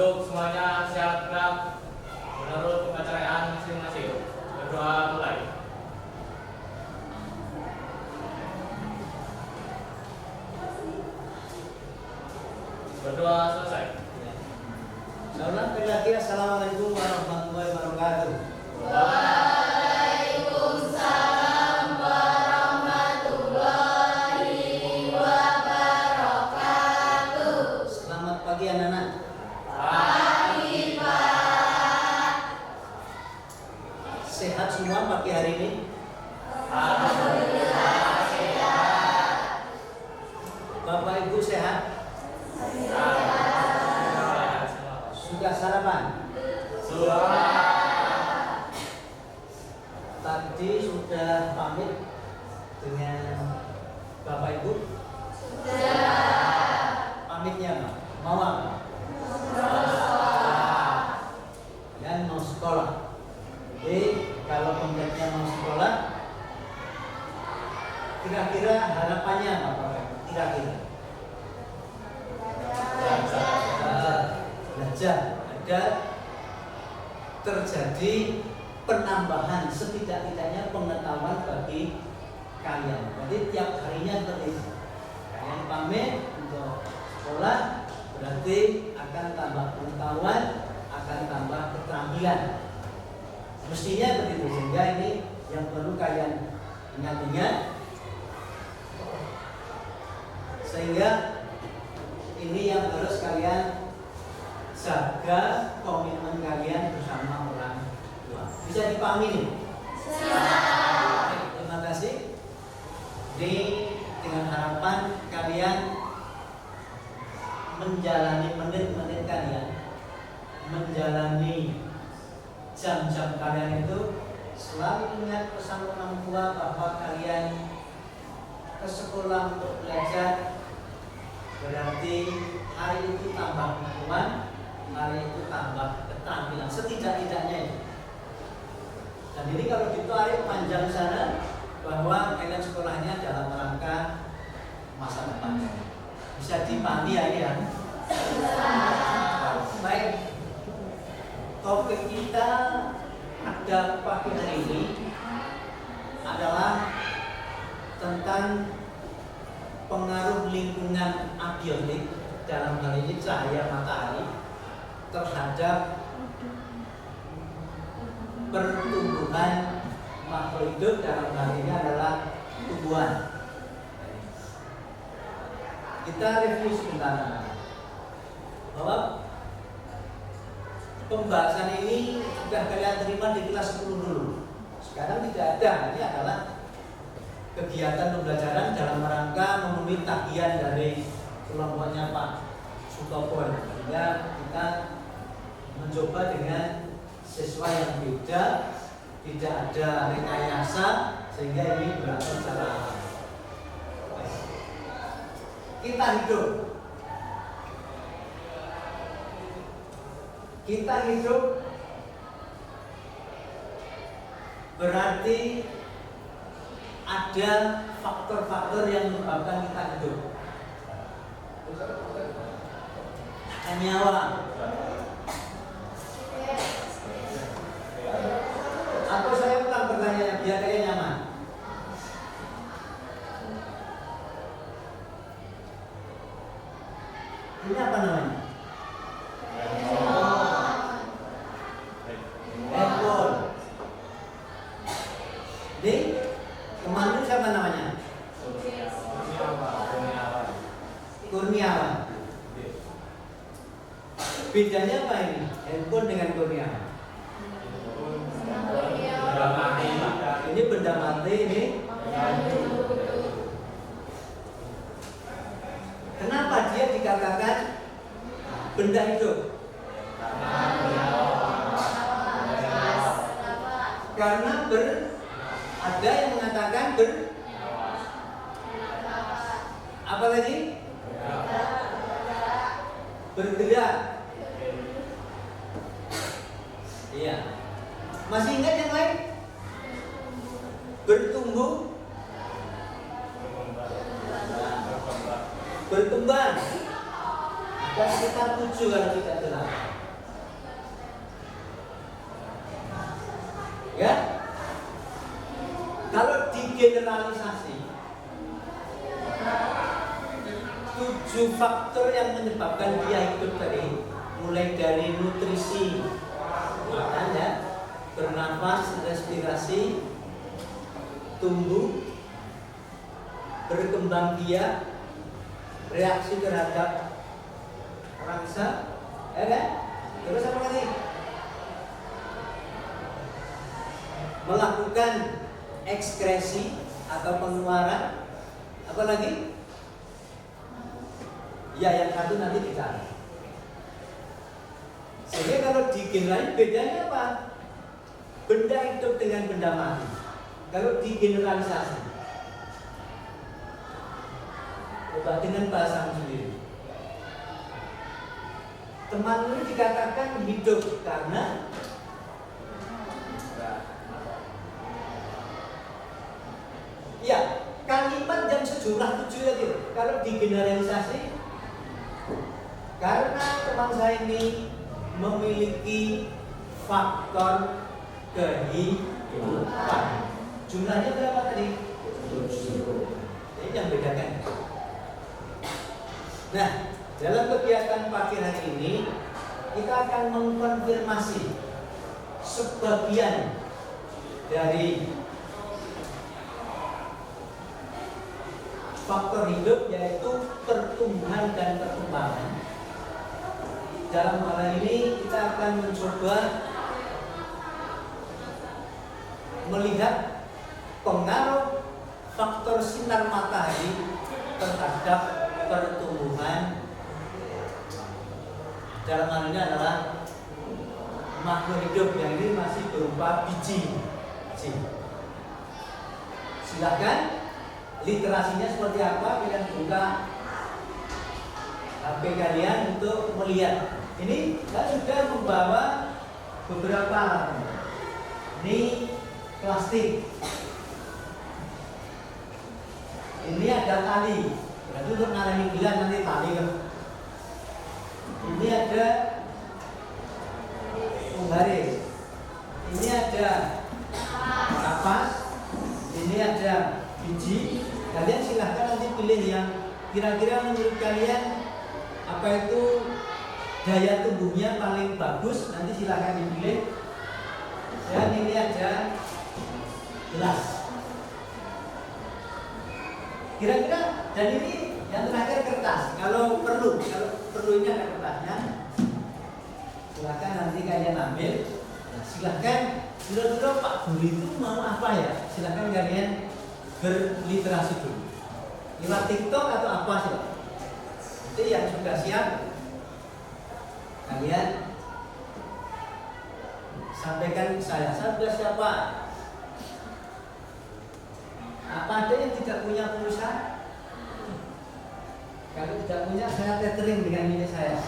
duduk semuanya sehat gerak menurut kepercayaan masing-masing. Berdoa mulai. Berdoa selesai. Saudara lagi, assalamualaikum warahmatullahi wabarakatuh. Waalaikumsalam warahmatullahi wabarakatuh. Selamat pagi anak-anak. Pagi Pak. Sehat semua pagi hari ini? Alhamdulillah sehat. Bapak Ibu sehat? Sudah sarapan? Sudah. Tadi sudah pamit dengan Bapak Ibu? Sudah. Pamitnya apa? Mau apa? Dan mau sekolah. Jadi kalau pembeliannya mau sekolah, kira-kira harapannya apa Bapak? Kira-kira? Belajar agar terjadi penambahan setidak-tidaknya pengetahuan bagi kalian. Jadi tiap harinya seperti itu. Kalian pamit untuk sekolah berarti akan tambah pengetahuan, akan tambah keterampilan. Mestinya begitu, sehingga ini yang perlu kalian ingat-ingat, sehingga ini yang harus kalian jaga komitmen kalian bersama orang tua. Bisa dipahami nih? Siap. Terima kasih. Jadi dengan harapan kalian menjalani menit-menit kalian, menjalani jam-jam kalian itu selalu ingat pesan orang tua bahwa kalian ke sekolah untuk belajar, berarti hari itu tambah pengetahuan, hari itu tambah keterampilan setidak-tidaknya itu. Dan ini kalau ditarik panjang sana, bahwa kalian sekolahnya dalam rangka masa depan. Bisa dipahami ya? Baik. Topik kita ada pagi hari ini adalah tentang pengaruh lingkungan abiotik, dalam hal ini cahaya matahari, terhadap pertumbuhan makhluk hidup, dalam hal ini adalah tumbuhan. Kita review sebentar bahwa pembahasan ini sudah kalian terima di kelas 10 dulu. Sekarang tidak ada, ini adalah kegiatan pembelajaran dalam rangka memenuhi tagihan dari kelompoknya Pak Sutopo, sehingga kita mencoba dengan siswa yang beda, tidak ada rekayasa, sehingga ini berlaku secara alami. Kita hidup berarti ada faktor-faktor yang menyebabkan kita hidup. Ada nyawa. Atau saya ulang pertanyaannya biar kalian nyaman. Ini apa namanya? Handphone. Ini teman itu siapa namanya? Kurniawan. Bedanya apa ini? Handphone dengan Kurniawan. Benda mati. Ini benda mati, ini. Kenapa dia dikatakan benda hidup? Karena ada yang mengatakan apa lagi? Bergerak. Iya. Masih ingat yang lain? Bertumbuh, berkembang. Ada sekitar 7 kalau tidak salah. digeneralisasi 7 faktor yang menyebabkan dia hidup tadi, mulai dari nutrisi, makan ya, bernafas, respirasi, tumbuh, berkembang biak, reaksi terhadap rangsa, ya kan? Terus apa lagi? Melakukan ekskresi atau pengeluaran, apa lagi? Ya, yang satu nanti dicari. Sehingga kalau digeneralisasi bedanya apa? Benda hidup dengan benda mati. Kalau digeneralisasi, coba dengan bahasa sendiri. Teman ini dikatakan hidup karena ya, kalimat yang sejumlah 7 tadi. Kalau digeneralisasi, karena teman saya ini memiliki faktor kehidupan. Jumlahnya berapa tadi? 7. Ini yang bedakan. Nah, dalam kegiatan pagi hari ini kita akan mengkonfirmasi sebagian dari faktor hidup, yaitu pertumbuhan dan perkembangan. Dalam hal ini kita akan mencoba melihat pengaruh faktor sinar matahari terhadap pertumbuhan. Dalam hal ini adalah makhluk hidup yang ini masih berupa biji. Silahkan literasinya seperti apa, kalian buka HP kalian untuk melihat. Ini saya sudah membawa beberapa alat. Ini plastik. Ini ada tali. Berarti untuk ngalami gila nanti tali kan. Ini ada penggaris. Ini ada kapas. Ini ada biji. Kalian silahkan nanti pilih yang kira-kira menurut kalian apa itu daya tumbuhnya paling bagus. Nanti silahkan dipilih. Dan ini ada gelas. Kira-kira, dan ini yang terakhir kertas. Kalau perlu ini ada kertasnya. Silahkan nanti kalian ambil. Nah, silahkan kira-kira Pak Guru itu mau apa ya? Silahkan kalian berliterasi dulu. Lewat TikTok atau apa sih? Jadi yang sudah siap, kalian sampaikan ke saya sudah siapa? Apa ada yang tidak punya pulsa? Kalau tidak punya, saya tethering dengan milik saya.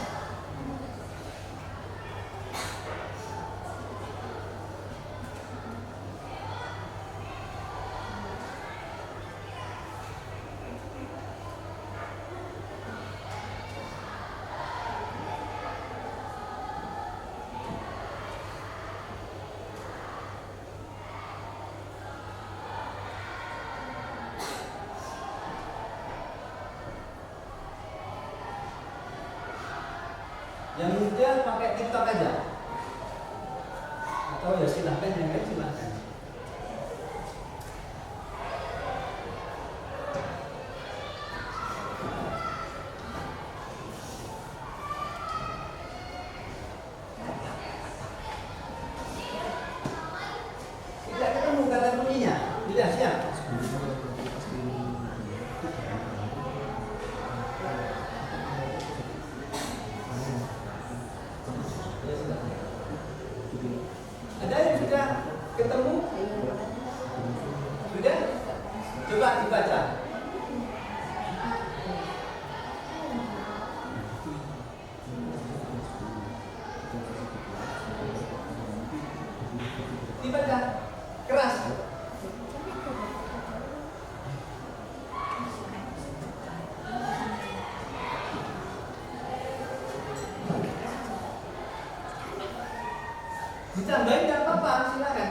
Yang muda pakai TikTok aja, atau ya silahkan yang lain silahkan. Tidak ketemu kata kuncinya, tidak siap. Ada yang sudah ketemu? Sudah? Coba dibaca. Dibaca keras. Ditambahin nggak apa-apa, silakan.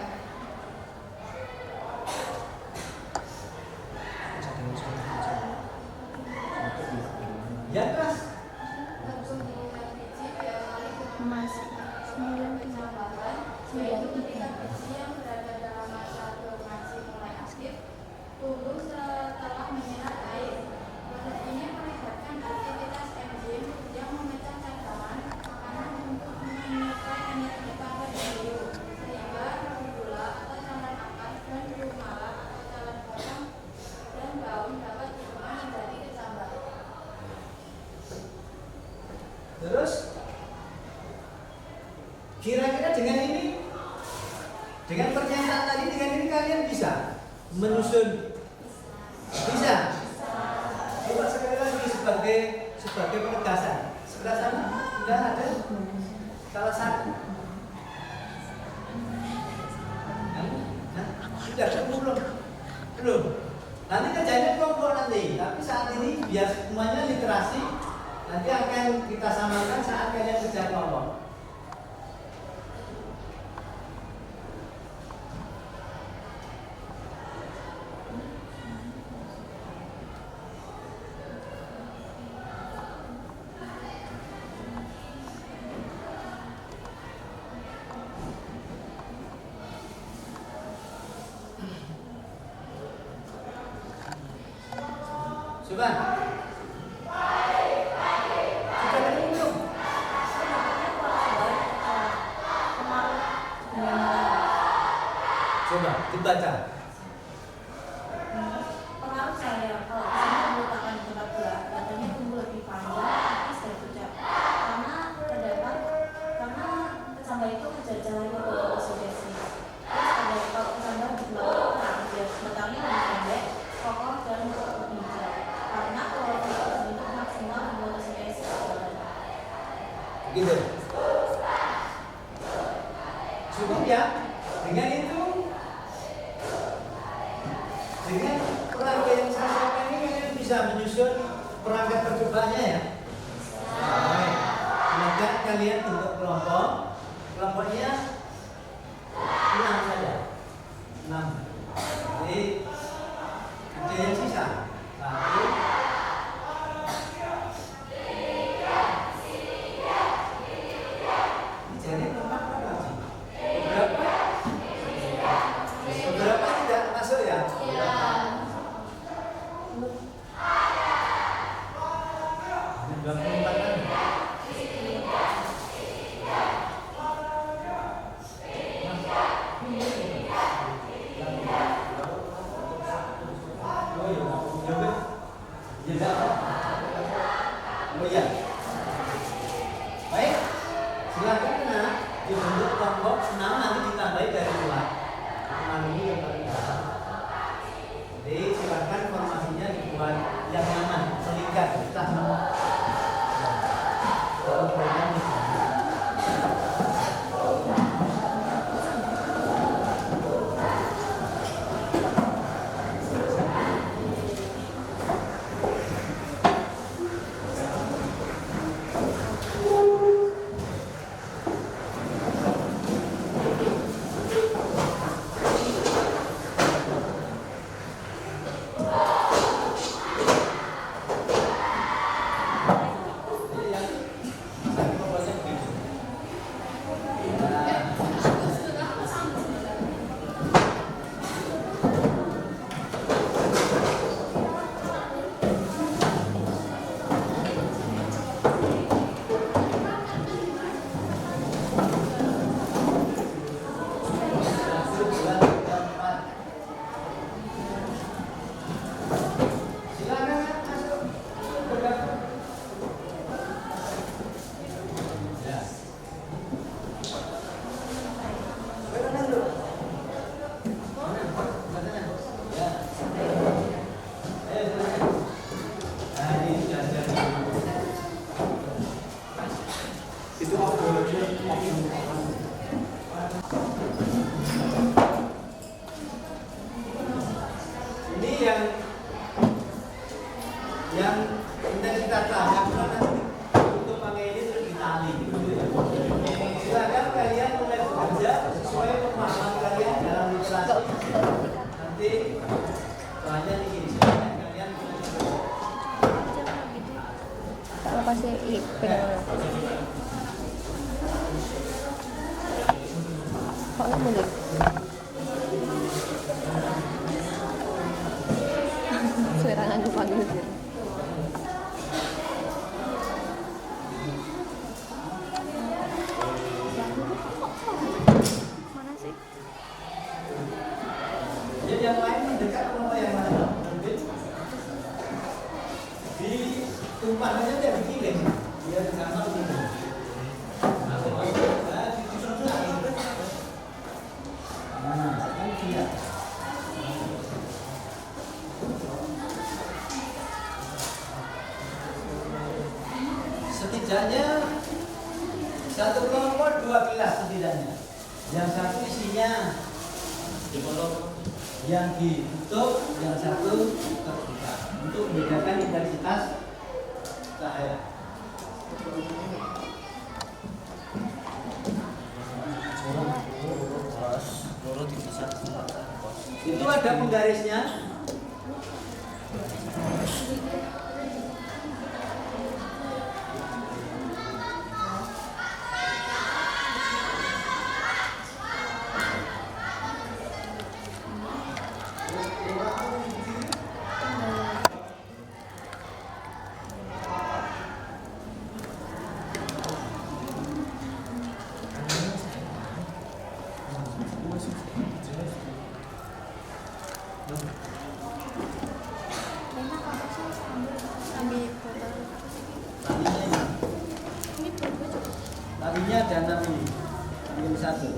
kebiasaan tadi dengan ini kalian bisa menyusun, bisa. Coba sekali lagi sebagai penegasan. Sebelah sana sudah ada salah satu. Sudah belum. Nanti kerjanya kelompok nanti. Tapi saat ini biar semuanya literasi. Nanti akan kita samakan saat kalian kerja kelompok. Coba. Coba dibaca. Pengaruh saya kalau misalnya meletakkan di tempat gelap, datanya tumbuh lebih panjang, tapi saya ucap. Karena kecambah itu menjadi cahaya untuk sugesti. Terus ada kalau kecambah di belakang terang, batangnya lebih pendek, kokoh dan lebih hijau. Karena kalau tidak bentuk maksimal membuat sugesti jalan. Gitu. Cukup ya. Dengan itu, dengan perangkat yang saya sampaikan ini kalian bisa menyusun perangkat percobaannya ya. Baik. Silakan kalian bentuk kelompok. Kelompoknya 6 saja. 6. Jadi ada yang sisa. 1. Jadi tempat berapa sih? Beberapa tidak masuk ya? Oh iya. Baik, silakan nak dibentuk kelompok 6 nanti ditambahi dari luar. Ini yang paling dasar. Jadi silakan formasinya dibuat yang nyaman, selingkar, kita semua. Kalau program di sini. yang intensitas tahap nanti untuk pakai ini terus ditali. Silakan kalian mulai bekerja sesuai pemahaman kalian dalam literasi. Nanti soalnya di sini silakan kalian mulai bekerja. Kalau kasih pegang kok boleh serangan dipanggil sih. Mana sih? Jadi yang lain mendekat kelompok yang mana? Di tumpah aja dia dikirim, dia di kamar gitu. Nah, dia. Setidaknya satu kelompok 2 gelas setidaknya. Yang satu isinya yang ditutup, yang satu terbuka untuk membedakan intensitas cahaya. Itu ada penggarisnya. Tadinya ada 6 ini, ambil 1.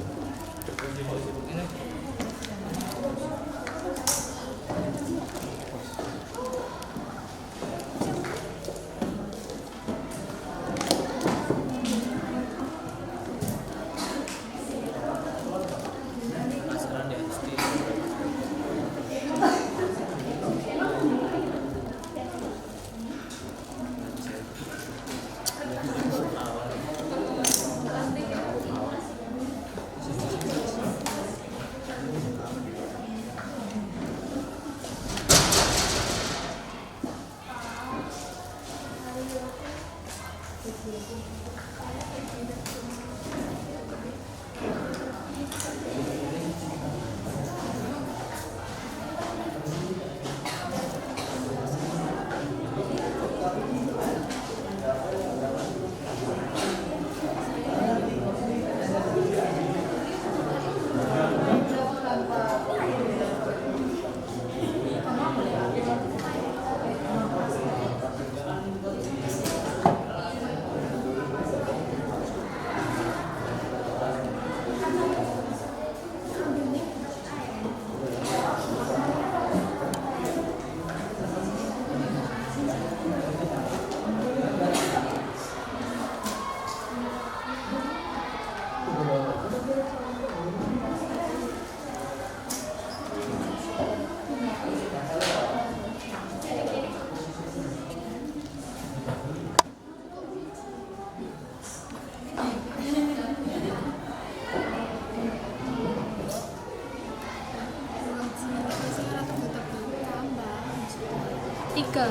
Tiga.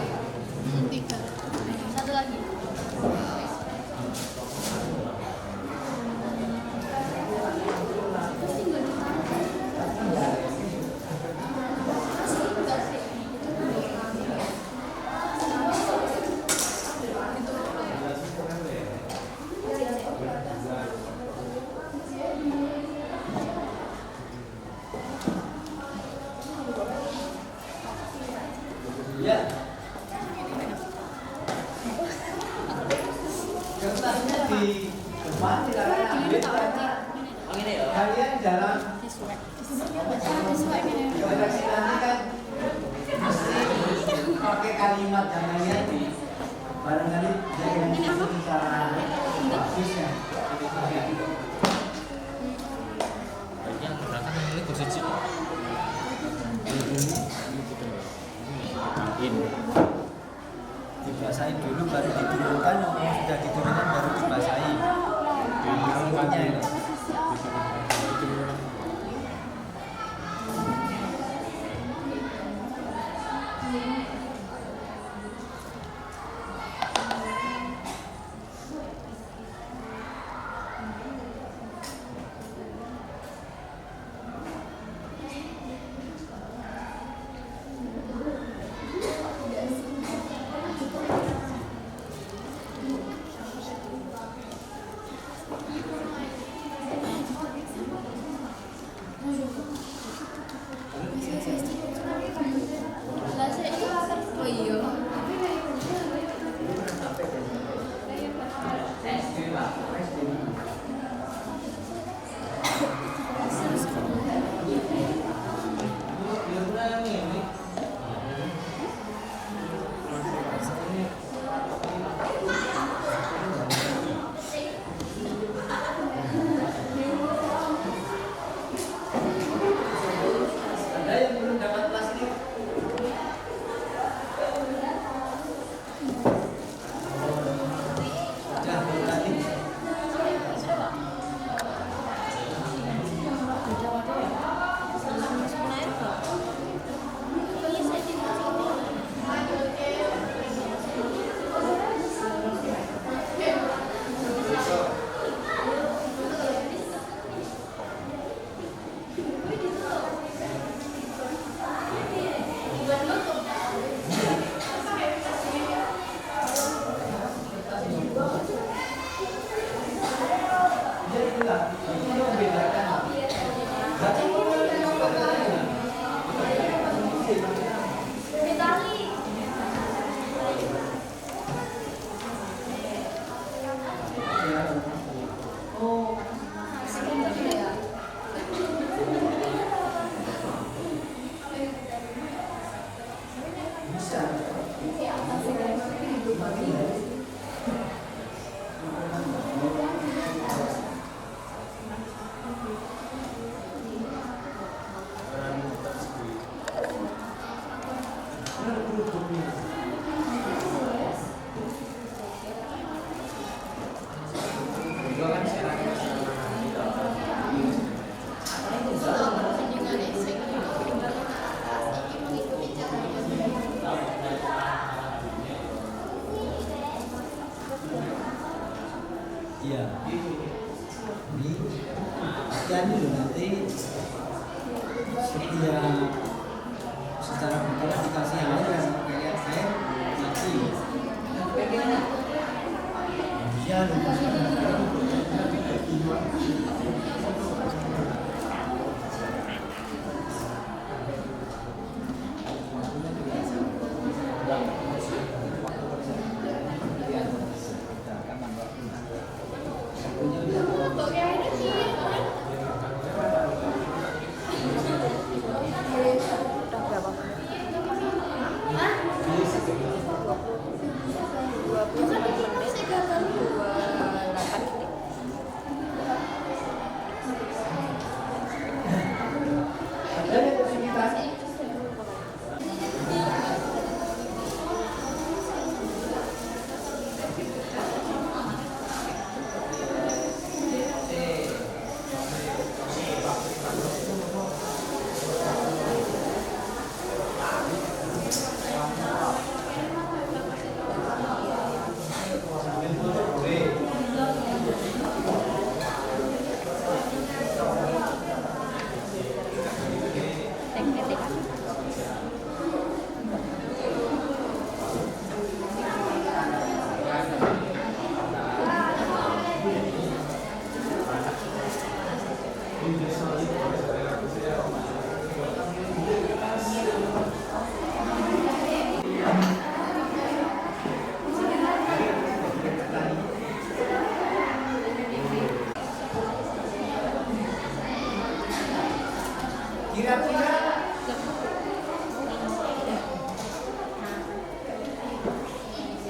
Satu lagi. Ya. Kertasnya di depan tidak ada ambil karena kalian dalam redaksi nanti kan mesti pakai kalimat yang lainnya barangkali jangan secara bagusnya. Yang menggunakan ini kursi cip. Dibasahin dulu baru diturunkan, sudah diturunkan baru dibasahi. Makanya ini. Lah sik ya secara berkala dikasih air kan kayak air mati. Ya, Udah berapa? 29 menit 28 detik. ada yang kesulitan. Kira-kira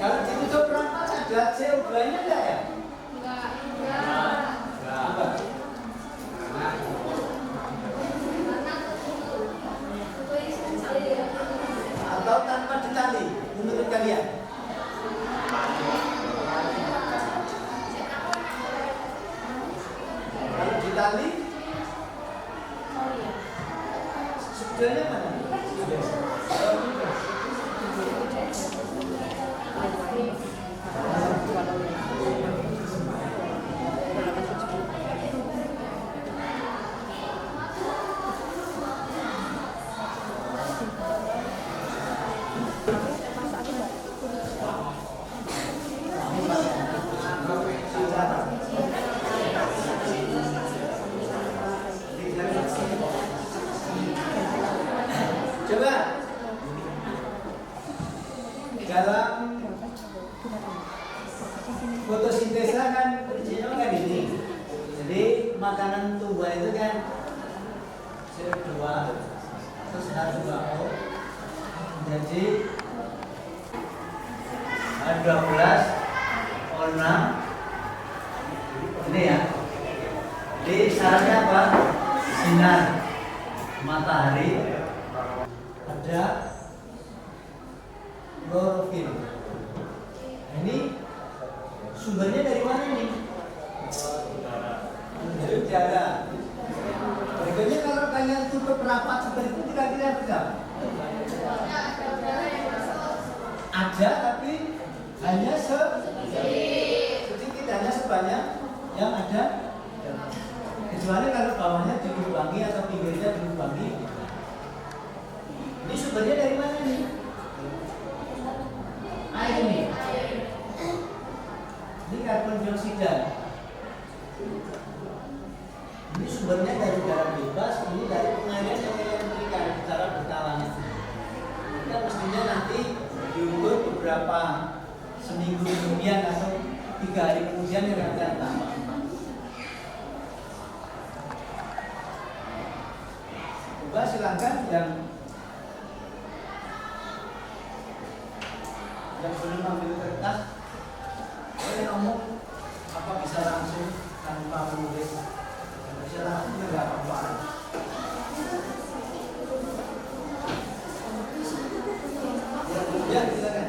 kalau ditutup rapat ada CO2-nya enggak ya? Enggak. Atau tanpa ditali menurut kalian? Kalau ditali sebetulnya mana? Coba dalam fotosintesa kan prinsipnya kan ini. Jadi makanan tumbuhan itu kan CO2 terus H2O. Jadi H12 O6 ini ya. Jadi syaratnya apa? Sinar matahari, ada klorofil. Nah, ini sumbernya dari mana nih? Dari udara. Berikutnya kalau kalian tutup rapat seperti itu kira-kira berapa? Ada tapi hanya sedikit, hanya sebanyak yang ada. Kecuali kalau bawahnya dilubangi atau pinggirnya dilubangi. Ini sumbernya dari mana nih? Air ini. Ini karbon dioksida. Ini sumbernya dari udara bebas, ini dari pengairan yang kalian berikan secara berkala. Kita mestinya nanti diukur beberapa seminggu kemudian atau 3 hari kemudian yang akan tambah. Coba silakan yang belum ambil kertas, boleh ngomong apa bisa langsung tanpa menulis. Bisa langsung enggak apa-apa. Ya, silakan.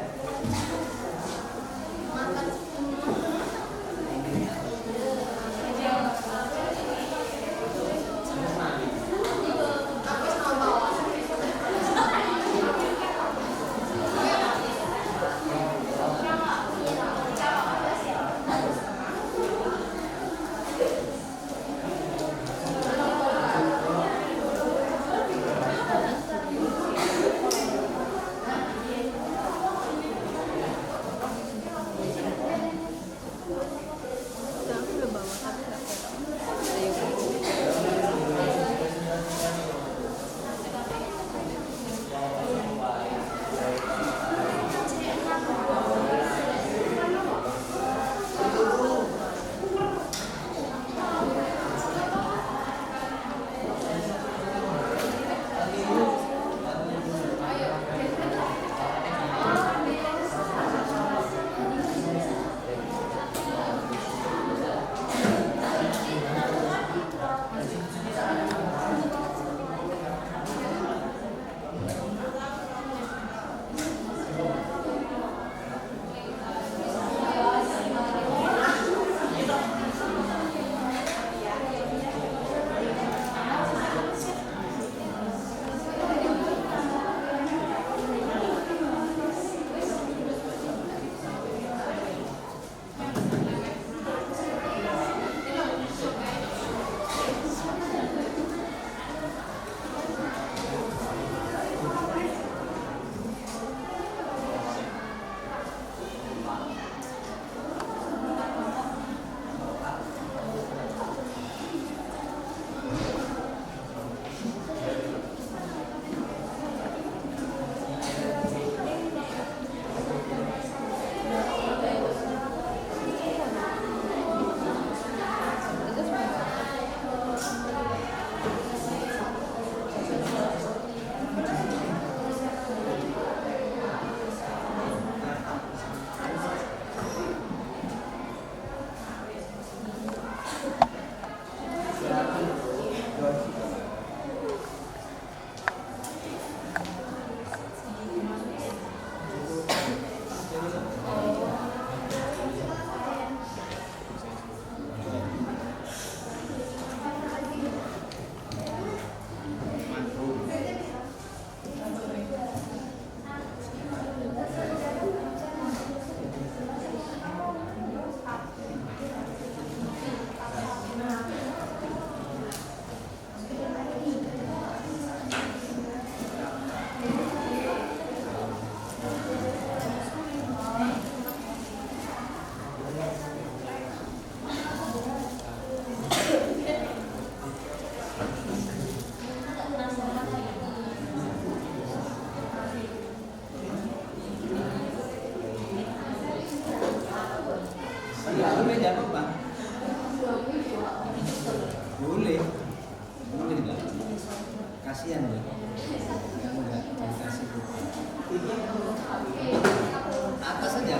Apa saja?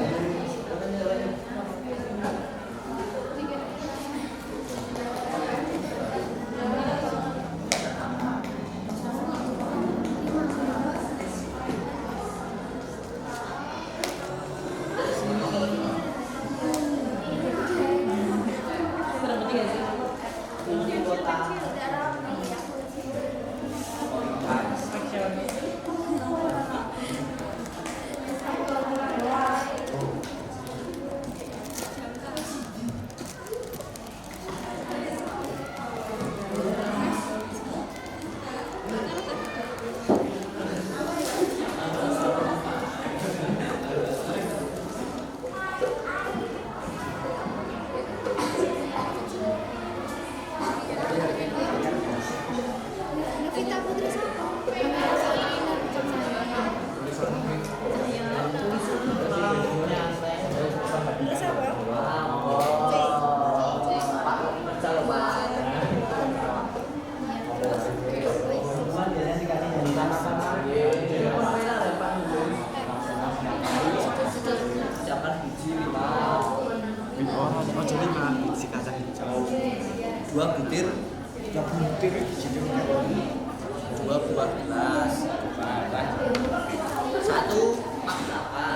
Dua butir dua buah gelas satu pak kelapa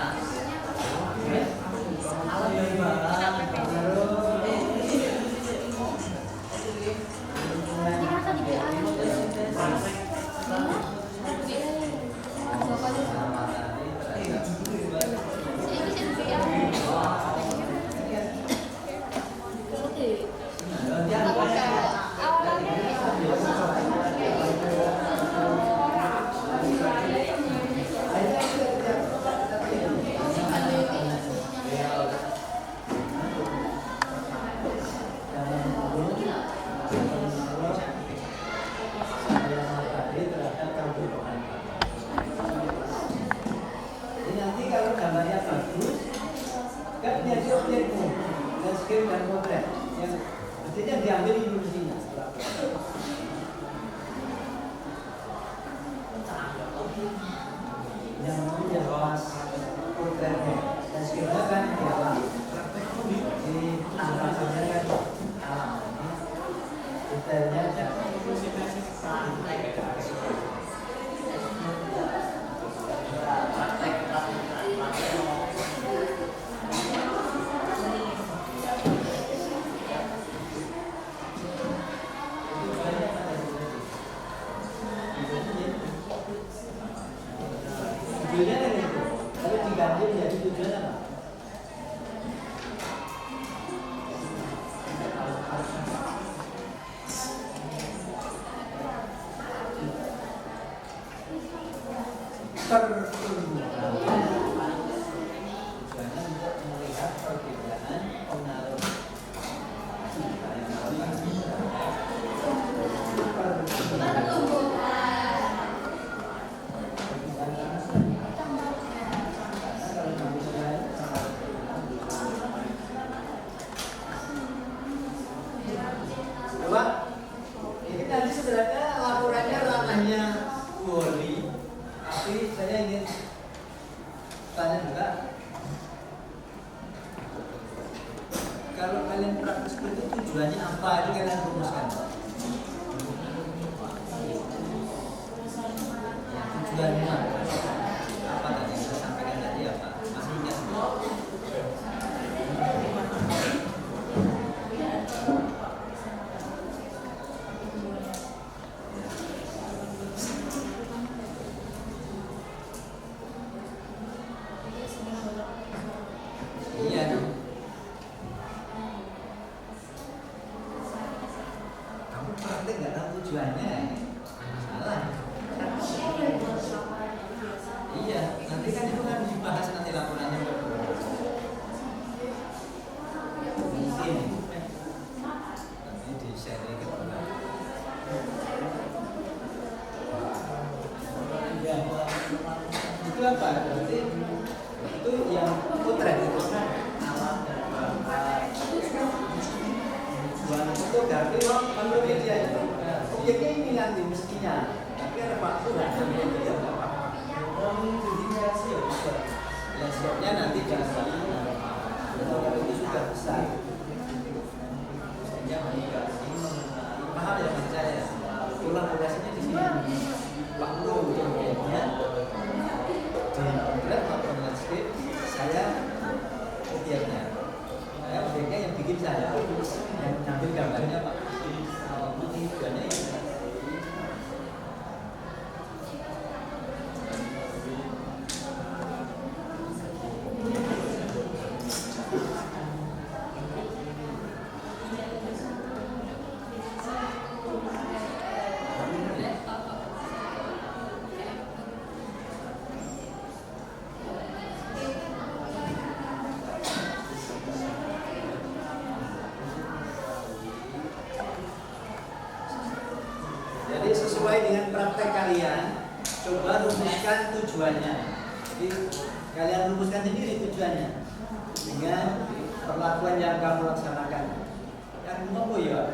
Objeknya ini nanti mestinya, tapi kan ke Pak Tuhan sampai itu ya nggak apa-apa. Kalau jadi kreasi ya bisa. Ya siapnya nanti jangan kalau itu sudah besar. Hanya komunikasi mengenai paham ya maksud saya. Kolaborasinya di sini. Waktu kemudiannya dengan maupun landscape saya objeknya. Saya objeknya yang bikin saya yang ngambil gambarnya Pak. Ini tujuannya ya. Jadi sesuai dengan praktek kalian, coba rumuskan tujuannya. Jadi kalian rumuskan sendiri tujuannya dengan perlakuan yang kamu laksanakan. Yang mau ya.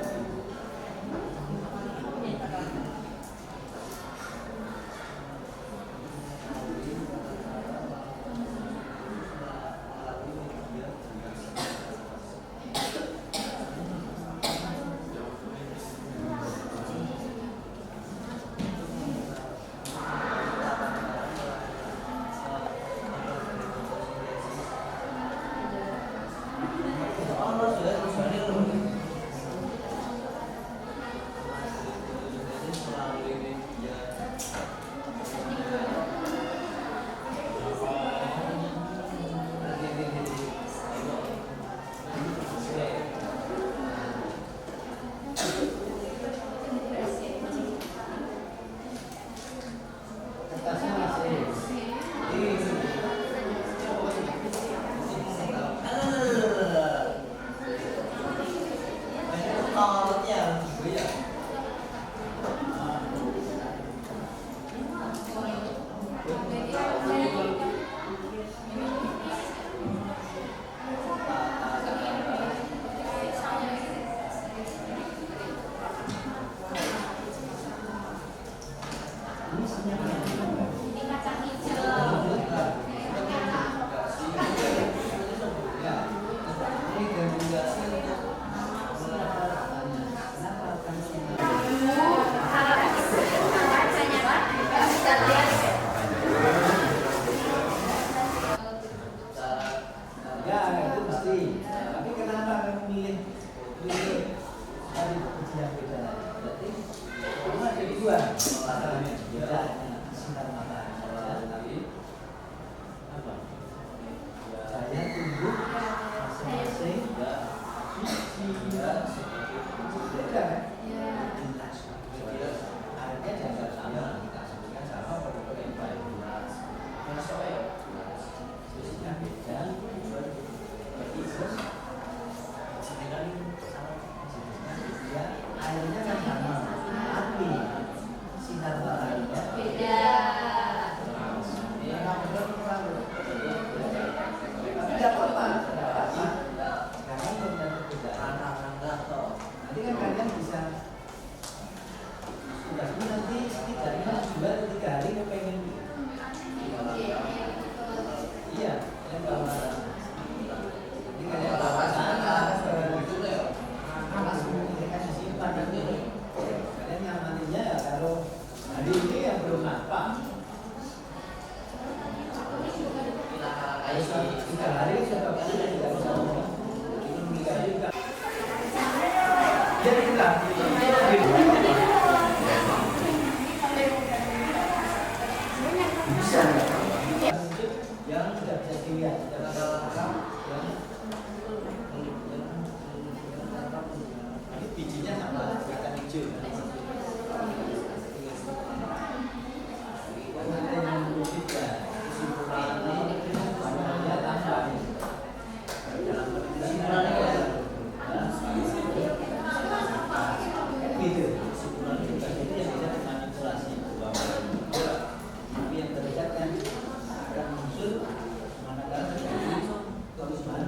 Tapi yang terdekat kan akan muncul manakala terjadi kerusuhan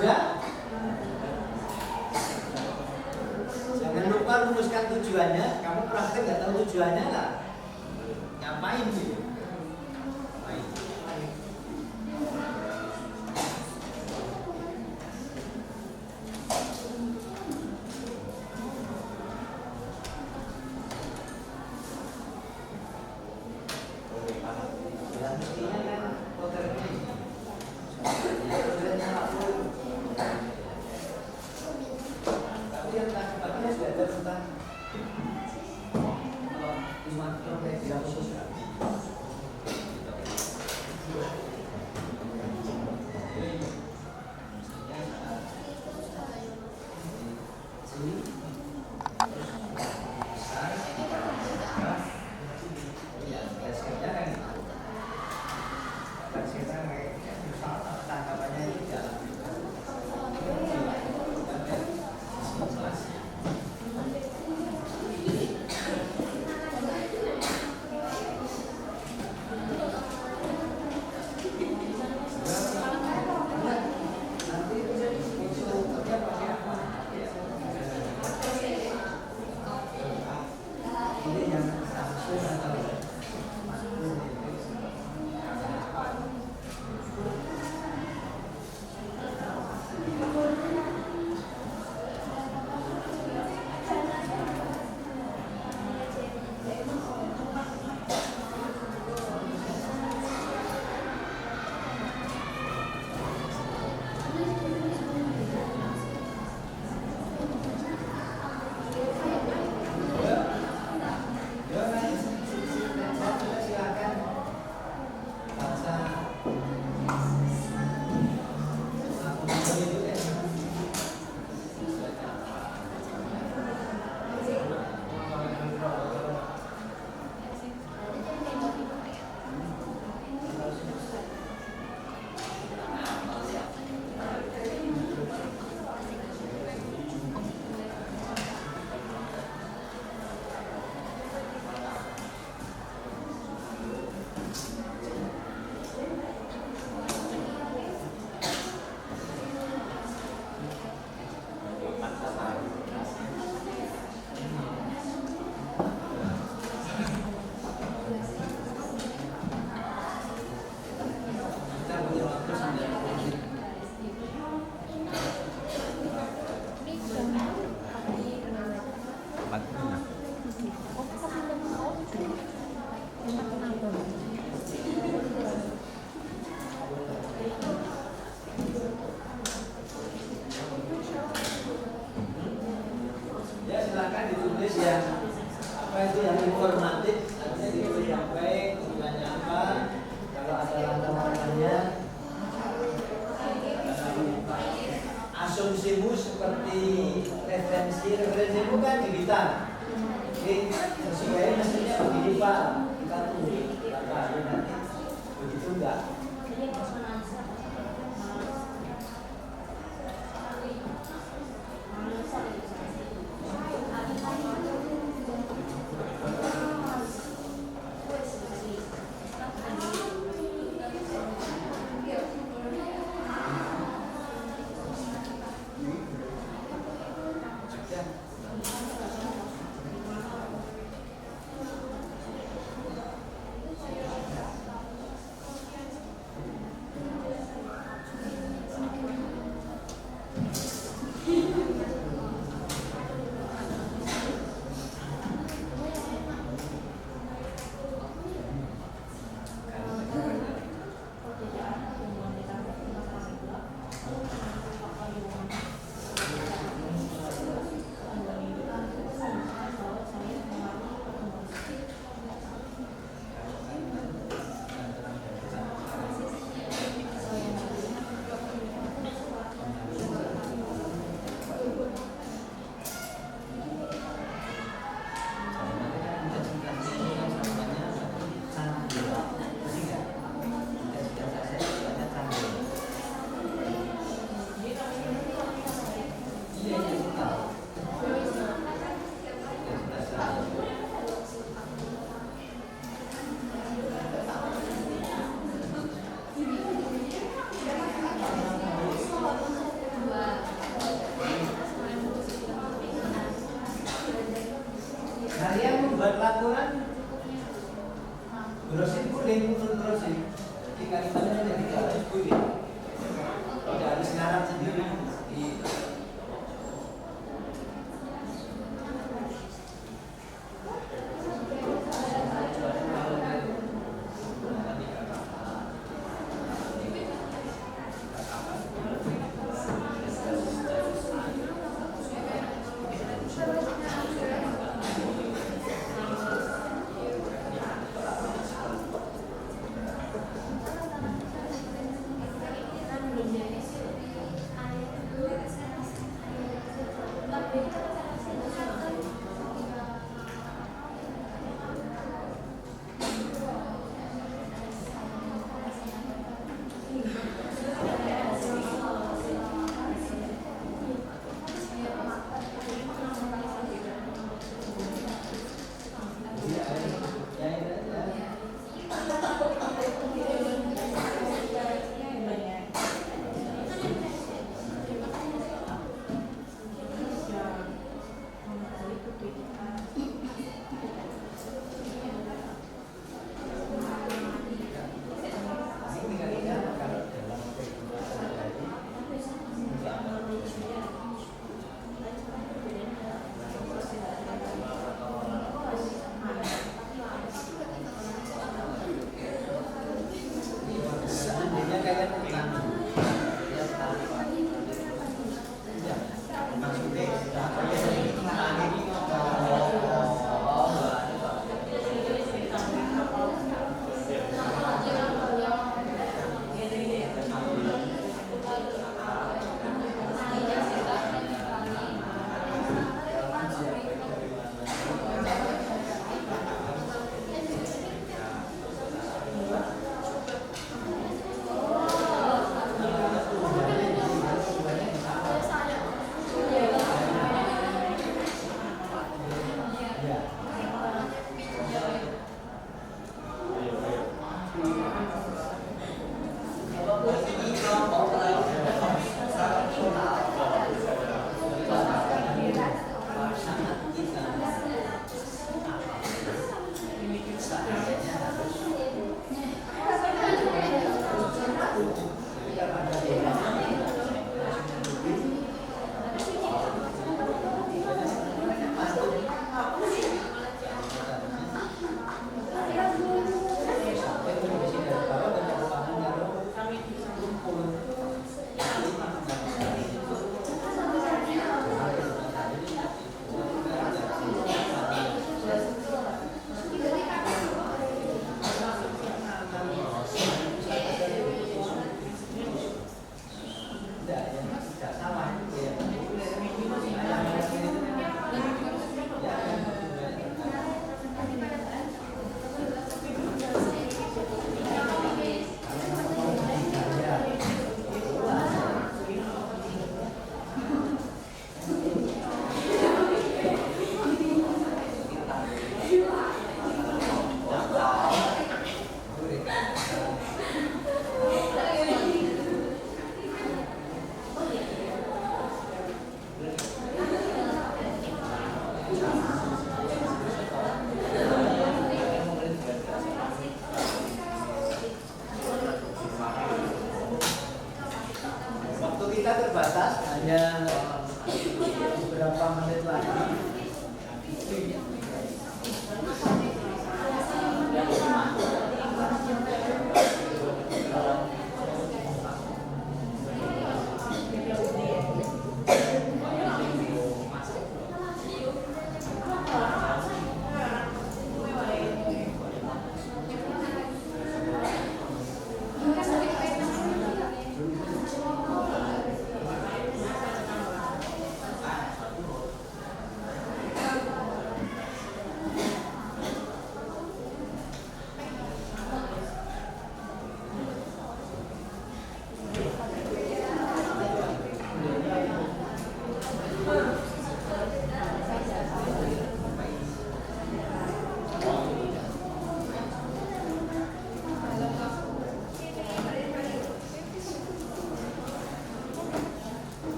Sudah? Jangan lupa rumuskan tujuannya. Kamu praktek nggak tahu tujuannya lah. Ngapain sih? Ngapain? Ya, mestinya kan potretnya ini. Potretnya aku. Tapi yang tadi sudah ada tentang 5 km yang khusus kan? Ya silakan ditulis yang apa itu yang informatif, artinya ditulis yang baik, tujuannya apa, kalau ada langkah-langkahnya. Asumsimu seperti referensimu kan digital. Jadi sesuai mestinya begini Pak, kita tunggu Bapak nanti begitu enggak? buat laporan browsing boleh, untuk browsing jadi kalimatnya jadi browsing boleh, tidak harus ngarang sendiri.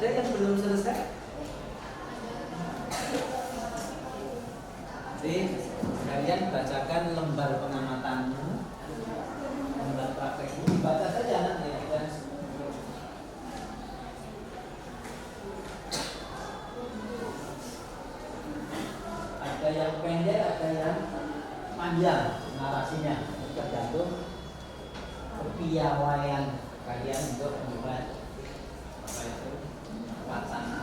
Ada yang belum selesai? Jadi kalian bacakan lembar pengamatanmu, lembar praktekmu, dibaca saja nanti kita. Ada yang pendek, ada yang panjang narasinya, tergantung kepiawaian kalian untuk membuat apa itu wacana.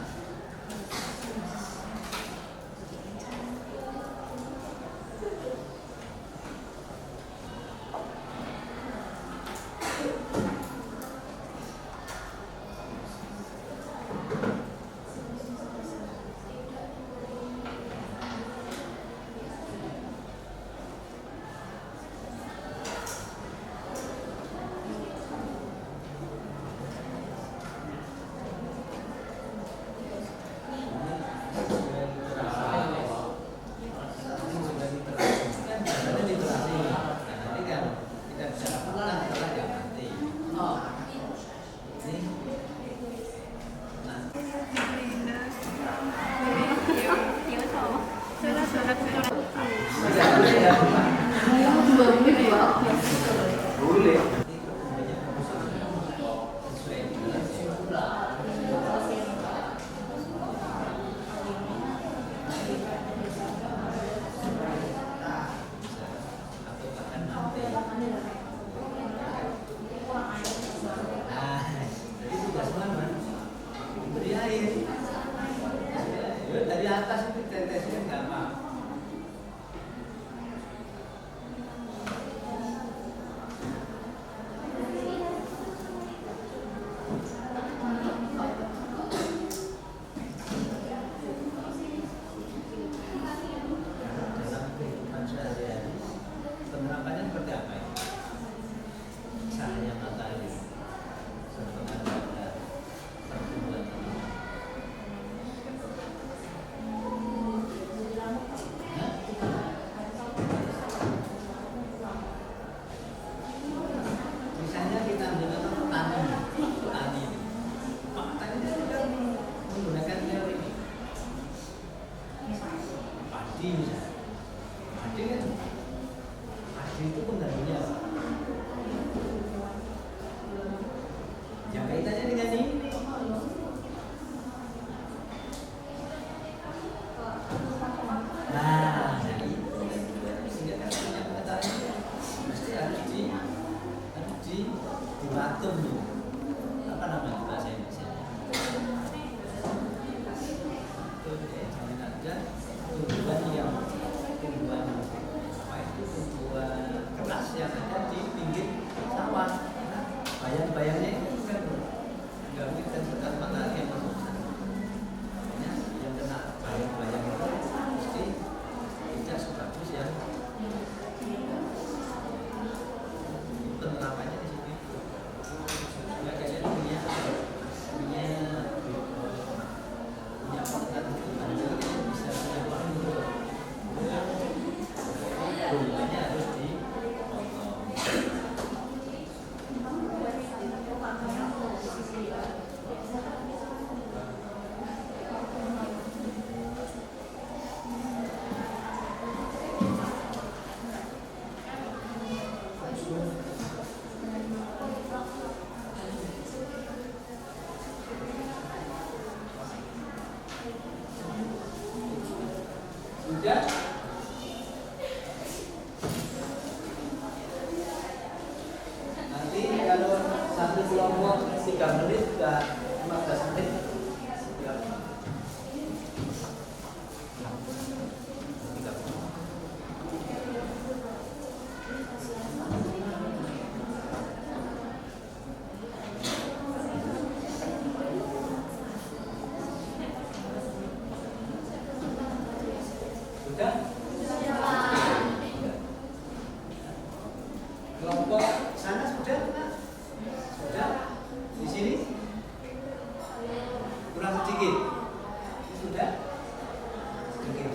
Dari atas itu tetesnya gampang. Dalam kehidupan sehari-hari penerapannya seperti apa ya? Cahaya matahari setengah pada pertumbuhan tumbuhan. Misalnya kita ambil contoh petani, Pak petani itu kan menggunakan teori ini. Padi misalnya, padi itu pengaruhnya apa? Yang kaitannya dengan ini. Nah, jadi sehingga kan punya pengetahuan mesti harus dimatum dulu. Apa namanya bahasa Indonesia? Itu jangan aja tumbuhan apa itu tumbuhan keras yang ada di pinggir sawah. Nah, bayang-bayangnya itu kan nggak mungkin kan sekat matahari yang masuk sana. Makanya yang kena bayang-bayang itu mesti tidak sebagus yang penerapannya di sini. Nggak kalian punya pengetahuan itu anda bisa punya paham itu. Bunganya harus dipotong. Sudah? Nanti kalau satu kelompok 3 menit sudah 15 menit. Sudah? Kelompok sana sudah? Sudah? Di sini? Kurang sedikit? Sudah? Sedikit.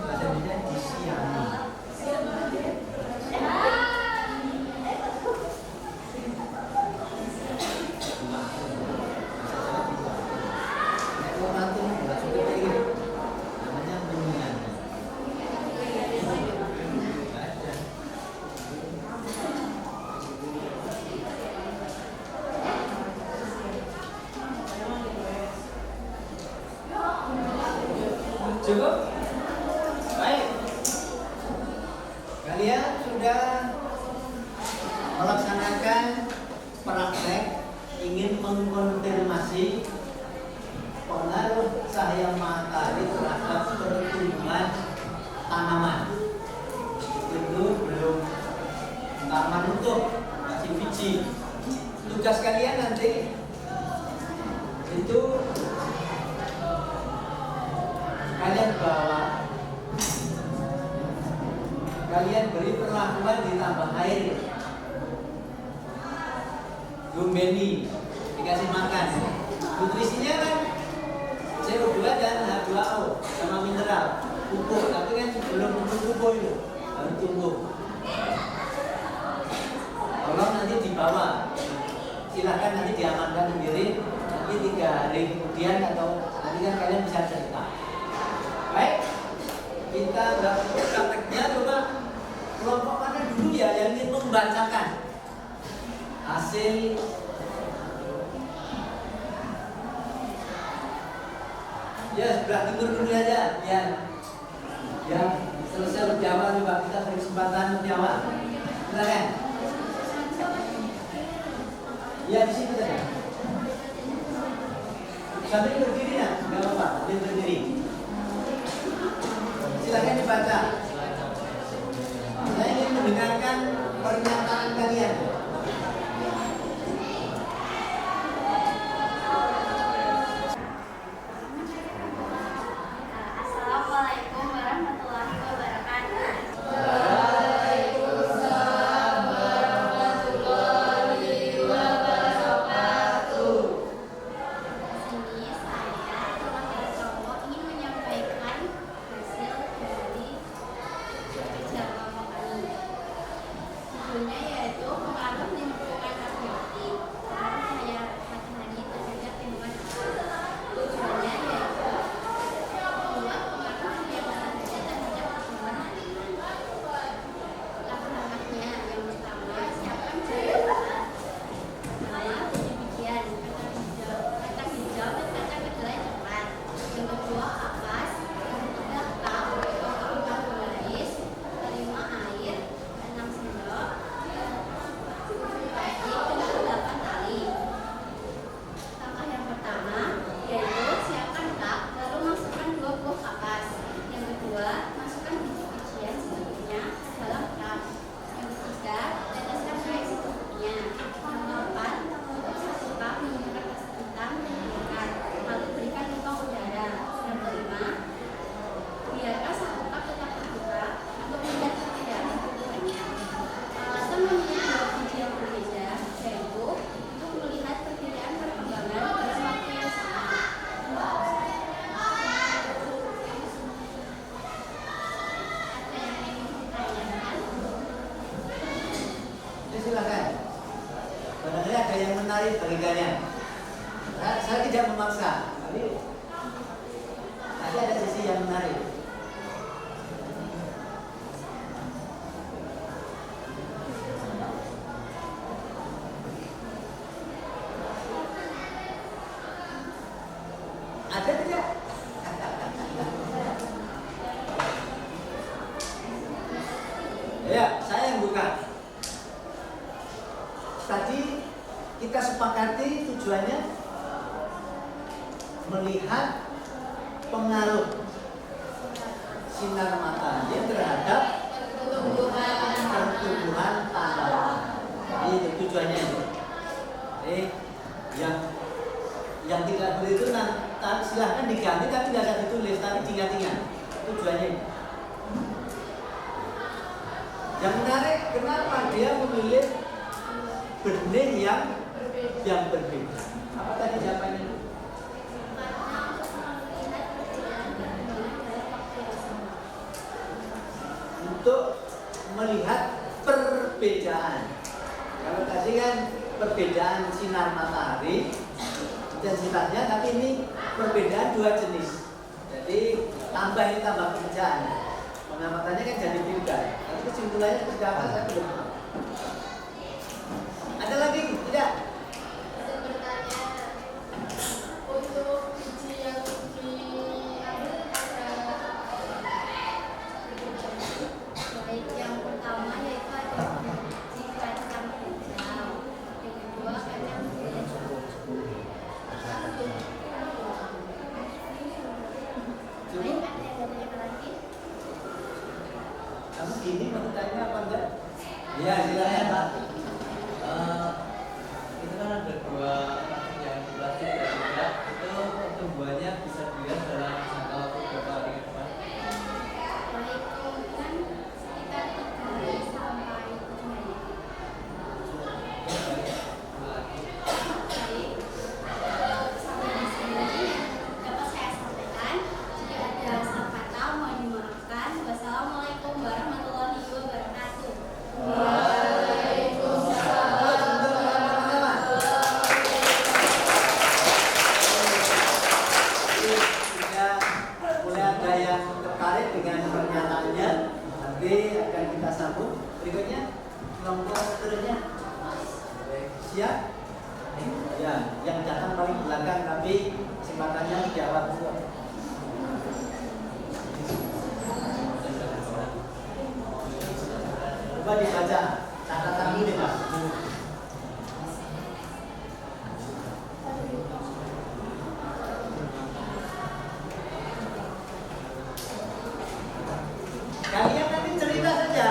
bahasa Indonesia disiani. Cukup? Baik. Kalian sudah melaksanakan praktek ingin mengkonfirmasi pengaruh cahaya matahari terhadap pertumbuhan tanaman. Itu belum taman untuk masih biji. Tugas kalian nanti itu kalian bawa, kalian beri perlakuan ditambah air, Gumbeni dikasih makan. Nutrisinya kan CO2 dan H2O sama mineral, pupuk, tapi kan belum pupuk itu baru tumbuh. Tolong nanti dibawa, silahkan nanti diamankan sendiri. Nanti 3 hari kemudian atau nanti kan kalian bisa cerita. Baik, kita prakteknya coba kelompok mana dulu ya yang ingin membacakan hasil ya sebelah timur dulu aja ya. Yang selesai berjawab coba kita beri kesempatan berjawab. Silakan. Ya di sini saja. Sambil berdiri ya, nggak apa-apa, sambil berdiri. Silakan dibaca. Saya ingin mendengarkan pernyataan kalian. Assalamualaikum warahmatullahi wabarakatuh. Waalaikumsalam warahmatullahi wabarakatuh. Di sini saya Teman Cowok ingin menyampaikan hasil dari kerjasama kami. Judulnya yaitu pengaruh lingkungan abiotik. Pengaruh cahaya matahari terhadap lingkungan abiotik. Tujuannya yaitu membuat pengaruh cahaya matahari terhadap lingkungan abiotik. Langkah-langkahnya yang pertama, siapkan cahaya matahari. Pertama, biji-bijian, kacang hijau dan kacang kedelai coklat. Yang kedua, kapas. Yang ketiga, kentang, empat baris, kelima air, 6 sendok, 7 plastik dan 8 tali. Langkah yang pertama yaitu siapkan tak, lalu masukkan 2 buah kapas. Yang kedua, masukkan biji-bijian secukupnya ke dalam tak. Yang ketiga, teteskan air secukupnya. Yang keempat, tutup 1 cup menggunakan plastik hitam dan dingin, lalu berikan lumpang udara. Yang kelima, biarkan 1 cup tetap terbuka untuk melihat perbedaan bentukannya. Alasan memilih 2 biji yang berbeda yaitu untuk melihat perbedaan perkembangan dalam waktu yang sama. Ada yang ingin ditanyakan? Ya, silakan. Barangkali ada yang menarik bagi kalian. Saya tidak memaksa, tapi ada sisi yang menarik. Ada tidak? Ya, saya yang buka. Tadi kita sepakati tujuannya melihat pengaruh sinar matahari terhadap pertumbuhan tanaman. Itu tujuannya. Yang tidak boleh itu silahkan diganti, tapi tidak usah ditulis, tapi diingat-ingat tujuannya. Yang menarik, kenapa dia memilih benih yang berbeda? Apa tadi jawabannya? Karena untuk melihat perbedaan perkembangan dalam waktu yang sama. untuk melihat perbedaan. Kalau tadi kan perbedaan sinar matahari intensitasnya, tapi ini perbedaan dua jenis. Jadi tambah pekerjaan. Pengamatannya kan jadi beda. Tapi kesimpulannya seperti apa saya belum tahu. Ada lagi tidak? Saya bertanya, untuk biji yang diambil baik yang pertama yaitu ada biji kacang hijau, yang kedua kacang hijau. Baik, ada yang bertanya lagi? Kamu gini mau tanya apa enggak? Iya, silakan Pak. Itu kan ada dua yang plastik dan tidak, itu pertumbuhannya bisa dilihat dalam jangka waktu berapa hari ke depan? Baik, kemungkinan sekitar 3 hari sampai 7 hari. Baik, sampai di sini dapat saya sampaikan. Jika ada salah kata mohon dimaafkan. Wassalamualaikum warahmatullahi wabarakatuh. Mulai ada yang tertarik dengan pernyataannya, nanti akan kita sambut. Berikutnya kelompok seterusnya. Siap? Ya, yang datang paling belakang tapi kesempatannya dijawab dulu. Coba dibaca catatan ini Pak. Kalian nanti cerita saja.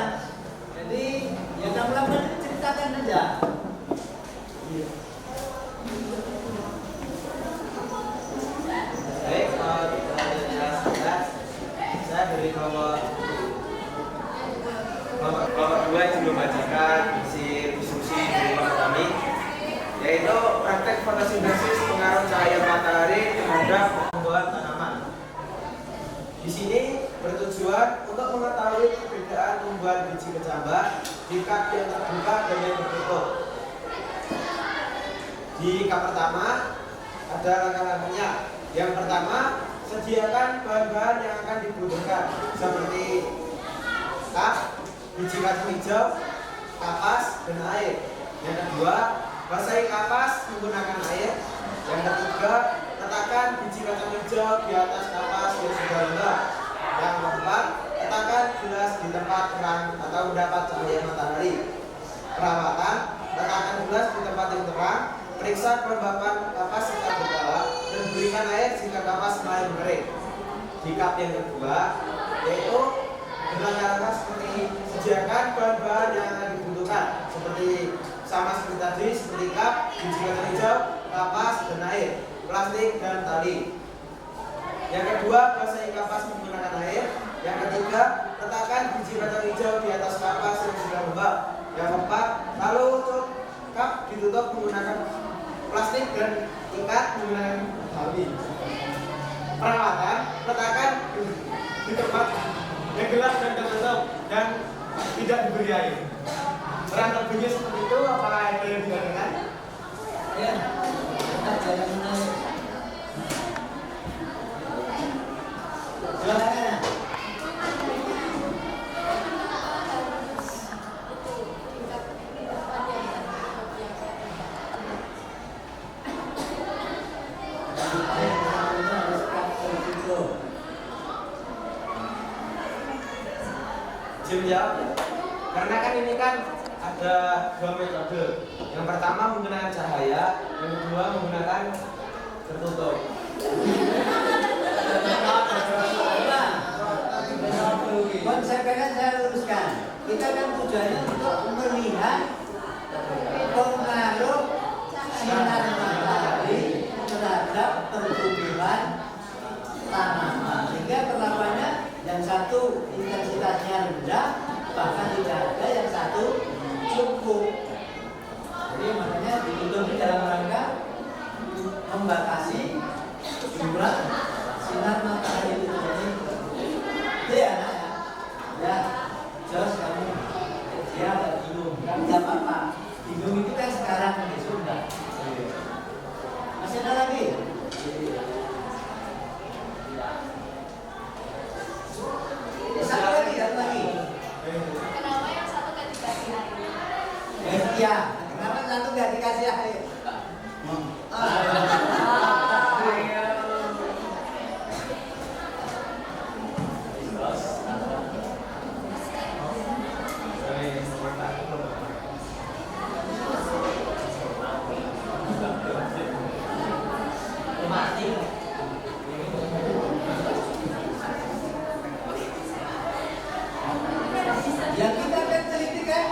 Jadi yang kamu lakukan itu ceritakan saja. Baik, saya dari kelompok 2 yang belum bacakan isi diskusi di kelompok kami, yaitu praktek fotosintesis pengaruh cahaya matahari terhadap pertumbuhan tanaman. Di sini bertujuan untuk mengetahui perbedaan tumbuhan biji kecambah di kap yang terbuka dan yang tertutup. Di kap pertama ada langkah-langkahnya. Yang pertama, sediakan bahan-bahan yang akan dibutuhkan seperti kap, biji kacang hijau, kapas, dan air. Yang kedua, basahi kapas menggunakan air. Yang ketiga, letakkan biji kacang hijau di atas kapas yang sudah lembab. Yang keempat, letakkan gelas di tempat terang atau mendapat cahaya matahari. Perawatan, letakkan gelas di tempat yang terang. Periksa kelembapan kapas jika berkala dan berikan air jika kapas mulai mengering. Di kap yang kedua, yaitu langkah-langkah seperti sediakan bahan-bahan yang akan dibutuhkan seperti sama seperti tadi, seperti kap, biji kacang hijau, kapas, dan air, plastik, dan tali. Yang kedua, basahi kapas menggunakan air. Yang ketiga, letakkan biji kacang hijau di atas kapas yang sudah lembab. Yang keempat, lalu untuk kap ditutup menggunakan plastik dan ikat menggunakan tali. Perawatan, letakkan di tempat yang gelap dan tertutup dan tidak diberi air. Kurang lebihnya seperti itu. Apakah ada yang ditanyakan? Ya, kita jalan menarik. Silakan. Jim jawab ya? Karena kan ini kan ada dua metode. Yang pertama menggunakan cahaya, yang kedua menggunakan tertutup. Konsepnya kan saya luruskan. Kita kan tujuannya untuk melihat pengaruh sinar matahari terhadap pertumbuhan tanaman. Sehingga perlakuannya yang satu intensitasnya rendah, bahkan tidak ada, yang satu cukup. Jadi makanya ditutup dalam rangka membatasi jumlah sinar matahari itu. Jadi ya, ya. Iya, kenapa satu nggak dikasih air? Yang kita kan teliti kan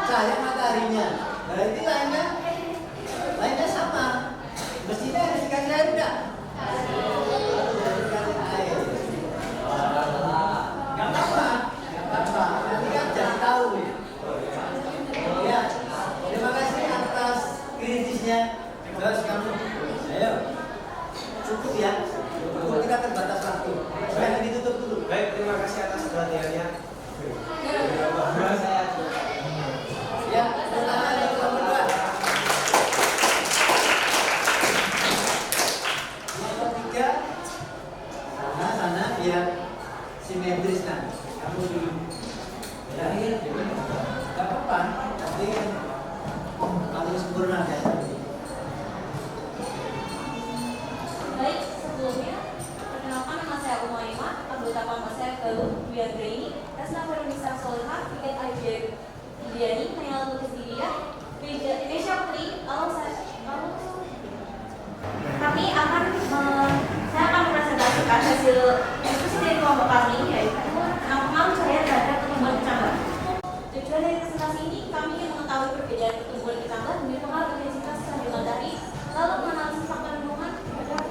cahaya mataharinya. Berarti lainnya sama. Mestinya harus dikasih air enggak? Dikasih air. Nggak apa-apa. Nanti kan jadi tahu. Ya. Terima kasih atas kritisnya. Terus kamu, ayo. Cukup ya. Cukup, kita terbatas waktu. Supaya ditutup dulu. Baik, terima kasih atas perhatiannya. Ya, pertama yang kedua. Yang ketiga, sana biar simetris nah. Kamu di terakhir, nggak apa-apa. Tapi paling sempurna ya. Baik, sebelumnya perkenalkan nama saya Umaima, anggota kelompok saya Galuh Dwi Anggraini, Resna Veronica Solihah, Tiket Aibir Diani, Nayal Lukis Didia, Indonesia Putri, kami akan saya akan mempresentasikan hasil diskusi dari kelompok kami, yaitu penampungan cahaya terhadap pertumbuhan kecambah. Tujuan dari presentasi ini kami ingin mengetahui perbedaan pertumbuhan kecambah dengan pengaruh intensitas cahaya matahari, lalu menganalisis faktor lingkungan terhadap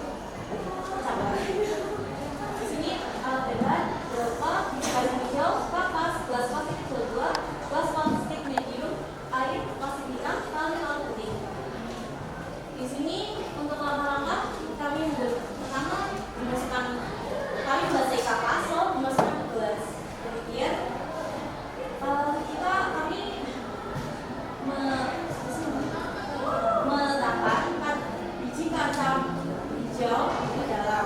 kecambah. Di sini adalah beberapa garis hijau, kapas, gelas plastik kecil 2, gelas plastik medium, air, plastik hitam, lalu putih. Di sini untuk langkah-langkah kami pertama kami membaca kapas, lalu dimasukkan ke gelas. Kemudian kami meletakkan 4 biji kacang hijau di dalam.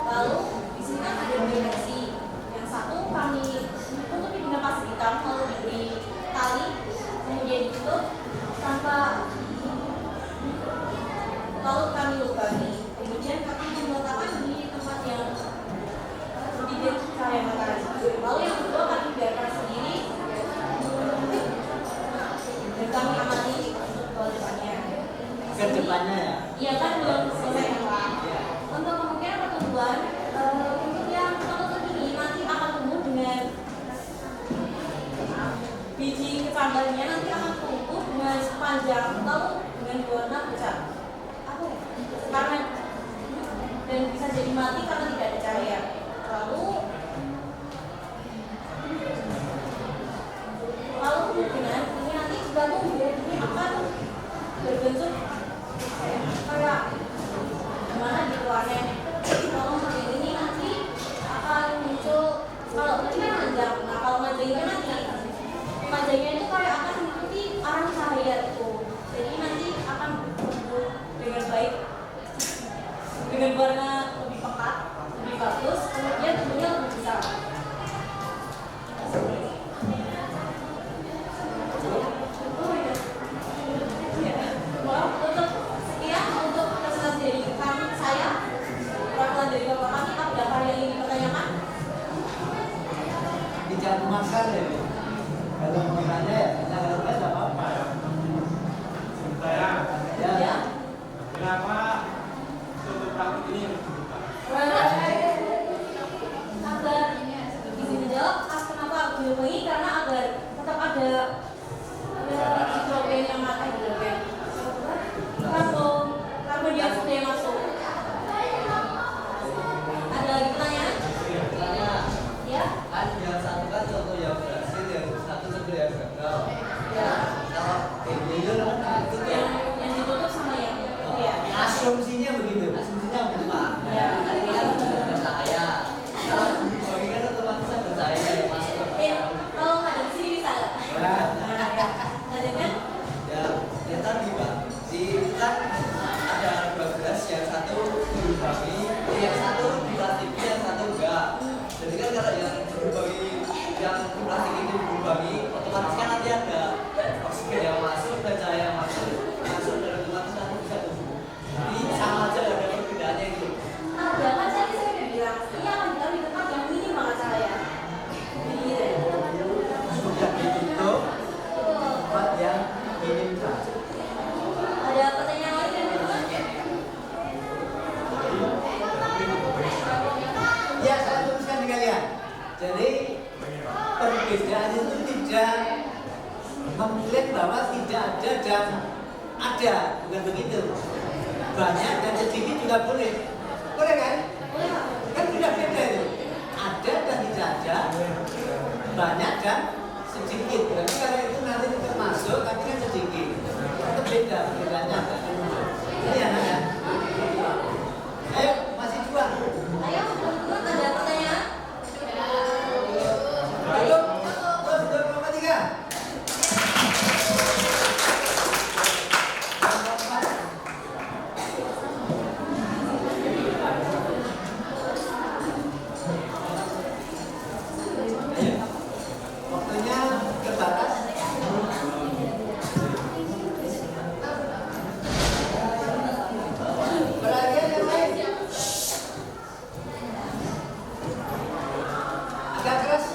Lalu di sini kan ada deteksi. Yang satu kami tutupi dengan plastik hitam, lalu diberi tali, kemudian ditutup tanpa, lalu kami lubangi. Kemudian kami meletakkan di tempat yang bibit cahaya matahari. Lalu yang kedua kami biarkan sendiri dan kami amati untuk depannya. Ke depannya ya. Iya kan belum selesai Pak. Untuk kemungkinan pertumbuhan untuk yang tertutup ini nanti akan tumbuh dengan biji kecambahnya nanti akan tumbuh dengan panjang lalu dengan warna pucat. Apa? Karena dan bisa jadi mati karena tidak ada cahaya. Lalu kemungkinan ini nanti jika tumbuh ini akan berbentuk kayak gimana di luarnya. Kalau model ini nanti akan muncul, kalau tadi kan panjang, nah kalau panjangnya nanti panjangnya itu kayak akan mengikuti arah cahaya itu, jadi nanti akan tumbuh dengan baik dengan warna lebih pekat, lebih bagus, kemudian tumbuhnya lebih besar. Untuk presentasi dari kami, saya perwakilan dari bapak kami, ada hal yang ingin dipertanyakan? Jangan memaksa deh. Kalau mau bertanya ya, kita nggak apa-apa. Saya, Ya. kenapa tutup praktik ini dibuka? Agar izin menjawab, kenapa aku dilubangi? Karena agar tetap ada hidrogen yang masuk, hidrogen karbon dioksida yang masuk. Ada lagi pertanyaan? Ya? Kan yang satu kan contoh yang berhasil, yang satu contoh yang gagal. Ya. Kalau itu Yang ditutup sama yang ya. Asumsinya begitu. Asumsinya begitu Pak. Ya. kan ini kan ada cahaya. Kalau bagi kan otomatis ada cahaya yang masuk. Kalau nggak ada di sini bisa nggak? Ya. perbedaan itu tidak mengklaim bahwa tidak ada dan ada, bukan begitu. Banyak dan sedikit juga boleh, boleh kan? Kan tidak beda itu. Ada dan tidak ada, banyak dan sedikit. Berarti kalau itu nanti termasuk, tapi kan sedikit. Itu beda, bedanya ada. Ini anak-anak. Ayo, masih dua. Ayo, ada pertanyaan? Ayo, terus 2,3. Waktunya terbatas. Perhatian yang lain. Agak keras.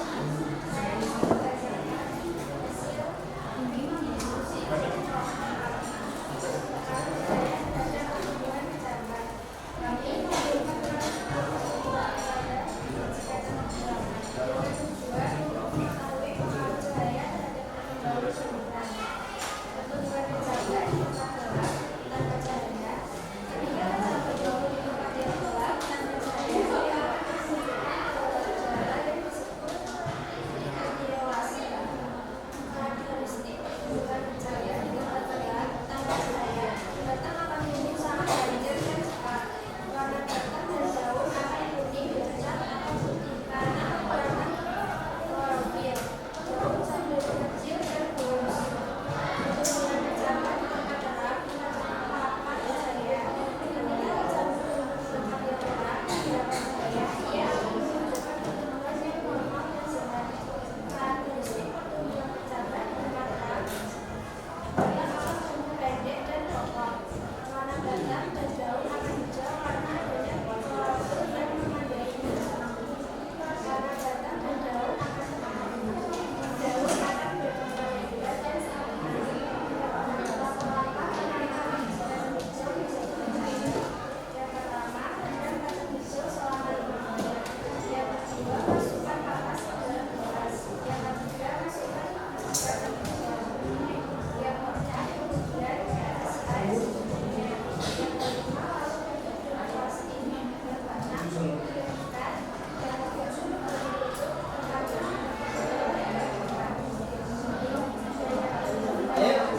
Ayo,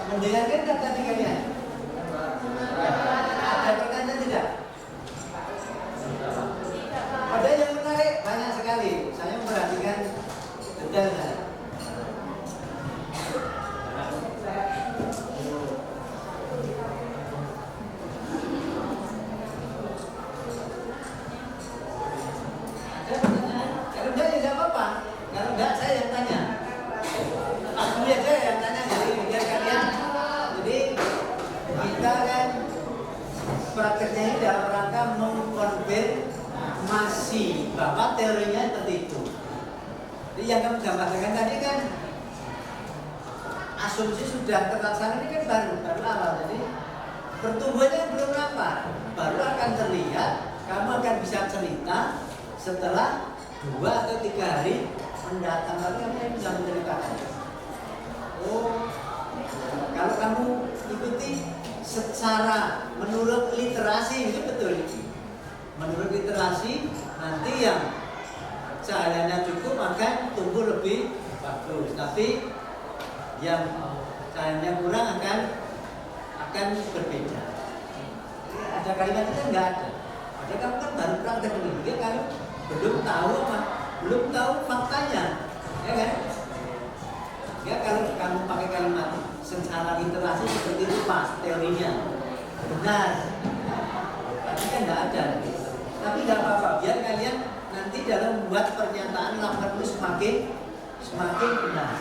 mendengarkan tak tadi kalian? Ada pertanyaan tidak? Ada yang menarik banyak sekali. Saya memperhatikan detailnya. Ada pertanyaan? Kalau enggak ya tidak apa-apa. Kalau enggak saya yang tanya. Aku aja yang tanya, jadi biar kalian. Jadi kita kan prakteknya ini dalam rangka mengkonfirmasi bahwa teorinya seperti itu. Jadi yang kamu gambarkan tadi kan asumsi sudah terlaksana ini kan baru awal. Jadi pertumbuhannya belum nampak, baru akan terlihat. Kamu akan bisa cerita setelah 2 atau 3 hari mendatang. Lalu kamu bisa menceritakan. Oh, kalau kamu ikuti secara menurut literasi itu betul. Menurut literasi nanti yang cahayanya cukup akan tumbuh lebih bagus. Tapi yang cahayanya kurang akan berbeda. Jadi ada kalimat itu enggak ada. Ada kamu kan baru praktek ini, dia kalau belum tahu faktanya, ya kan? Ya kalau kamu pakai kalimat secara literasi seperti itu pas teorinya benar, tapi kan nggak ada. Tapi nggak apa-apa, biar kalian nanti dalam membuat pernyataan laporan itu semakin benar.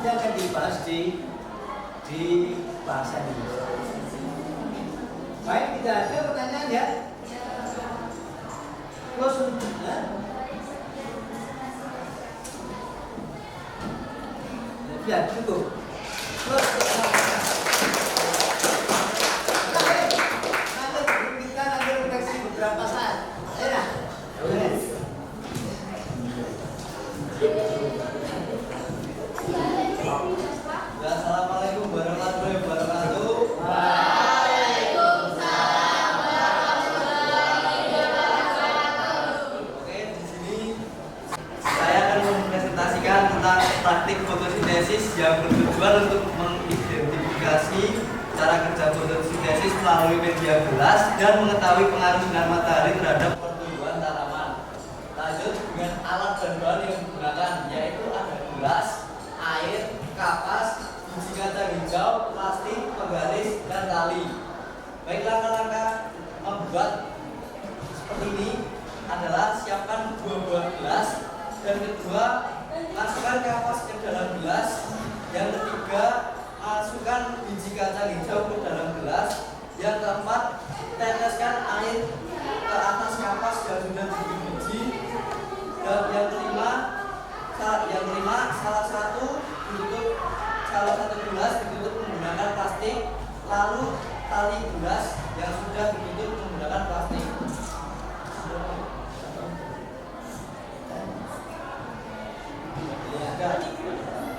Ini akan dibahas di bahasa Indonesia. Baik, tidak ada pertanyaan ya? Close. Ya cukup. Terus kita nanti refleksi beberapa saat. Ya. praktik fotosintesis yang bertujuan untuk mengidentifikasi cara kerja fotosintesis melalui media gelas dan mengetahui pengaruh sinar matahari terhadap pertumbuhan tanaman. Lanjut dengan alat dan bahan yang digunakan, yaitu ada gelas, air, kapas, biji kacang hijau, plastik, penggaris, dan tali. Baik, langkah-langkah membuat seperti ini adalah siapkan 2 buah gelas, dan kedua masukkan kapas ke dalam gelas, yang ketiga masukkan biji kacang hijau ke dalam gelas, yang keempat teteskan air ke atas kapas yang sudah biji, dan yang kelima salah satu gelas ditutup menggunakan plastik, lalu tali gelas yang sudah ditutup menggunakan plastik. Ya,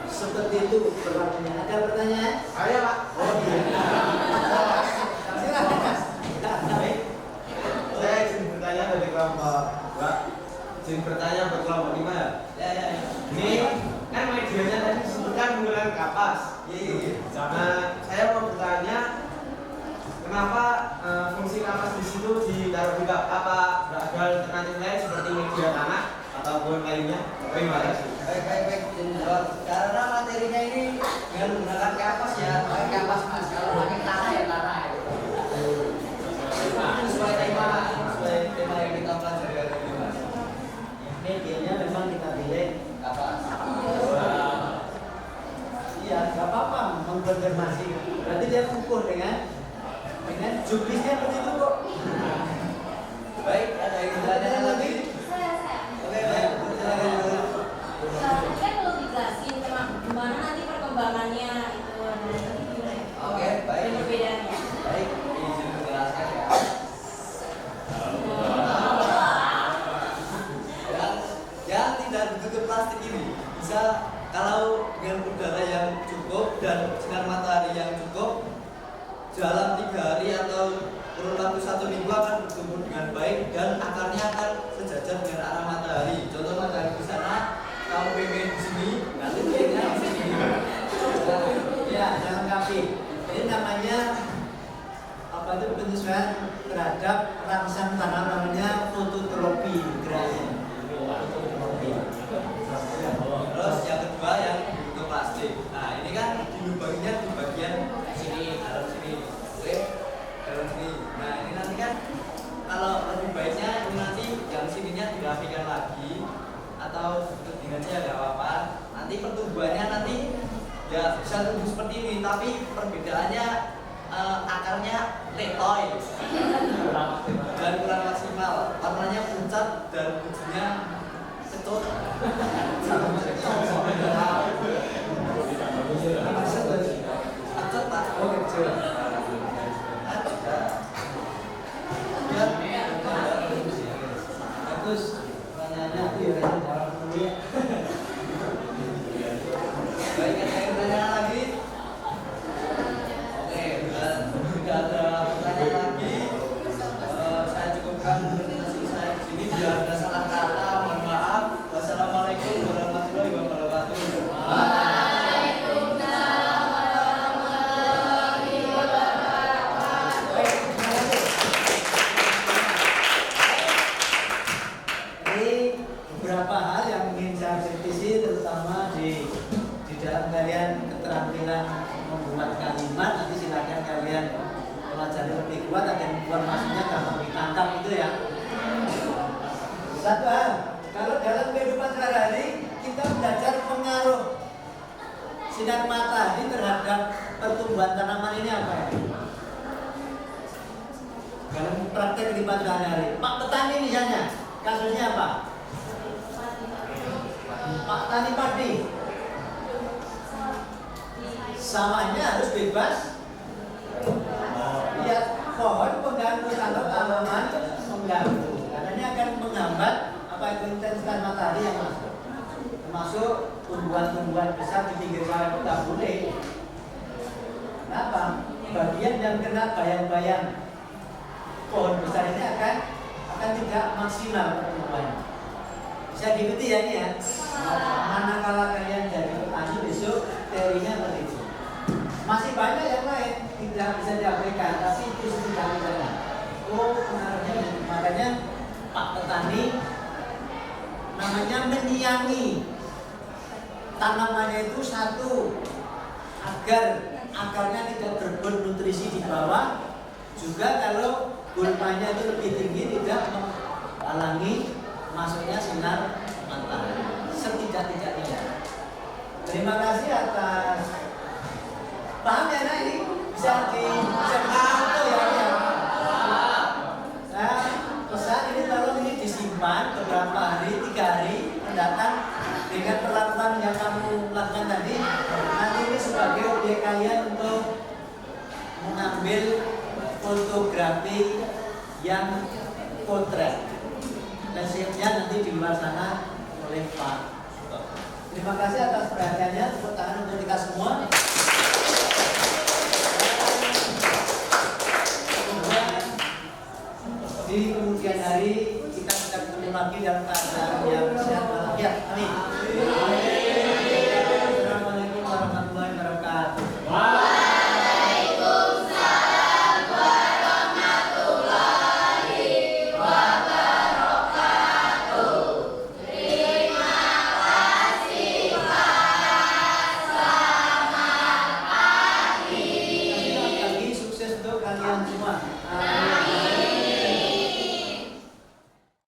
seperti itu perlakuannya. Ada pertanyaan? Ayo Pak. Oh iya. Silakan Mas. Baik. Saya izin bertanya dari kelompok Mbak. Izin bertanya buat kelompok 5 ya. Ya. Ini kan medianya tadi disebutkan menggunakan kapas. Iya. Nah, saya mau bertanya, kenapa fungsi kapas di situ ditaruh di apa? Ada alternatif lain seperti media tanah ataupun lainnya? Terima kasih. Baik, jawab. Karena materinya ini dengan menggunakan kapas ya, pakai kapas Mas. Kalau pakai tanah ya tanah. Sesuai tema yang kita pelajari hari ini Mas. Medianya memang kita pilih Kapas. Iya, nggak apa-apa mengkonfirmasi. Berarti dia ukur dengan juknisnya begitu kok. Baik, ada yang bertanya lagi? Oke, baik. Silakan. Seharusnya kalau dijelasin gimana nanti perkembangannya itu Oke, baik. dan perbedaannya. Baik, izin menjelaskan ya. Yang tidak ditutup plastik ini bisa kalau dengan udara yang cukup dan sinar matahari yang cukup, dalam 3 hari atau kurun waktu 1 minggu akan bertumbuh dengan baik dan akarnya akan sejajar dengan arah matahari. Contoh matahari di sana, kamu pengen di sini, nanti pengennya di sini. Ya, jangan kapi. Ini namanya apa itu penyesuaian terhadap rangsang tanah, namanya fototropi gradasi. Fototropi. Terus yang kedua yang bentuk plastik. Nah ini kan dilubanginya di bagian sini, dalam sini, oke, dalam sini. Nah ini nanti kan kalau lebih baiknya ini nanti yang sininya dirapikan lagi atau dengan saja nggak apa-apa. Nanti pertumbuhannya nanti ya bisa tumbuh seperti ini, tapi perbedaannya akarnya letoy dan kurang maksimal, warnanya pucat dan bijinya kecut. Kecut Pak. Oh, kecil. Bagus. Pertanyaannya aku ya jawab dulu ya. Baik, ada yang tanya lagi? Oke, tidak ada pertanyaan lagi. Saya cukupkan presentasi saya di sini. Bila ada salah kata, mohon maaf. Wassalamualaikum warahmatullahi wabarakatuh. Baik, terima kasih. Ini beberapa hal yang ingin saya kritisi, terutama di dalam kalian keterampilan membuat kalimat. Nanti silakan kalian pelajari lebih kuat agar informasinya gampang ditangkap itu ya. Satu hal, kalau dalam kehidupan sehari-hari kita belajar pengaruh sinar matahari terhadap pertumbuhan tanaman ini apa ya? Dalam praktek kehidupan sehari-hari, Pak petani misalnya, kasusnya apa? Pak tani padi, sawahnya harus bebas. Lihat pohon pengganggu atau tanaman mengganggu, karena ini akan menghambat apa itu intensitas matahari yang masuk. Termasuk tumbuhan-tumbuhan besar di pinggir sawah itu nggak boleh. Kenapa? Bagian yang kena bayang-bayang pohon besar ini akan tidak maksimal pertumbuhannya. Bisa diikuti ya ini ya. Manakala kalian jadi menyiangi tanamannya itu satu agar akarnya tidak bernutrisi di bawah, juga kalau gulmanya itu lebih tinggi tidak menghalangi masuknya sinar matahari setidak-tidaknya. Terima kasih atas paham ya nak, ini bisa difoto ya. Nah, pesan ini tolong ini disimpan beberapa hari, 3 hari mendatang dengan perlakuan yang kamu lakukan tadi. Nanti ini sebagai objek kalian untuk mengambil fotografi yang potret. Dan siapnya nanti di luar sana oleh Pak Suto. Terima kasih atas perhatiannya. Tepuk tangan untuk kita semua. Di kemudian hari kita akan ketemu lagi dalam keadaan yang sehat walafiat. Amin.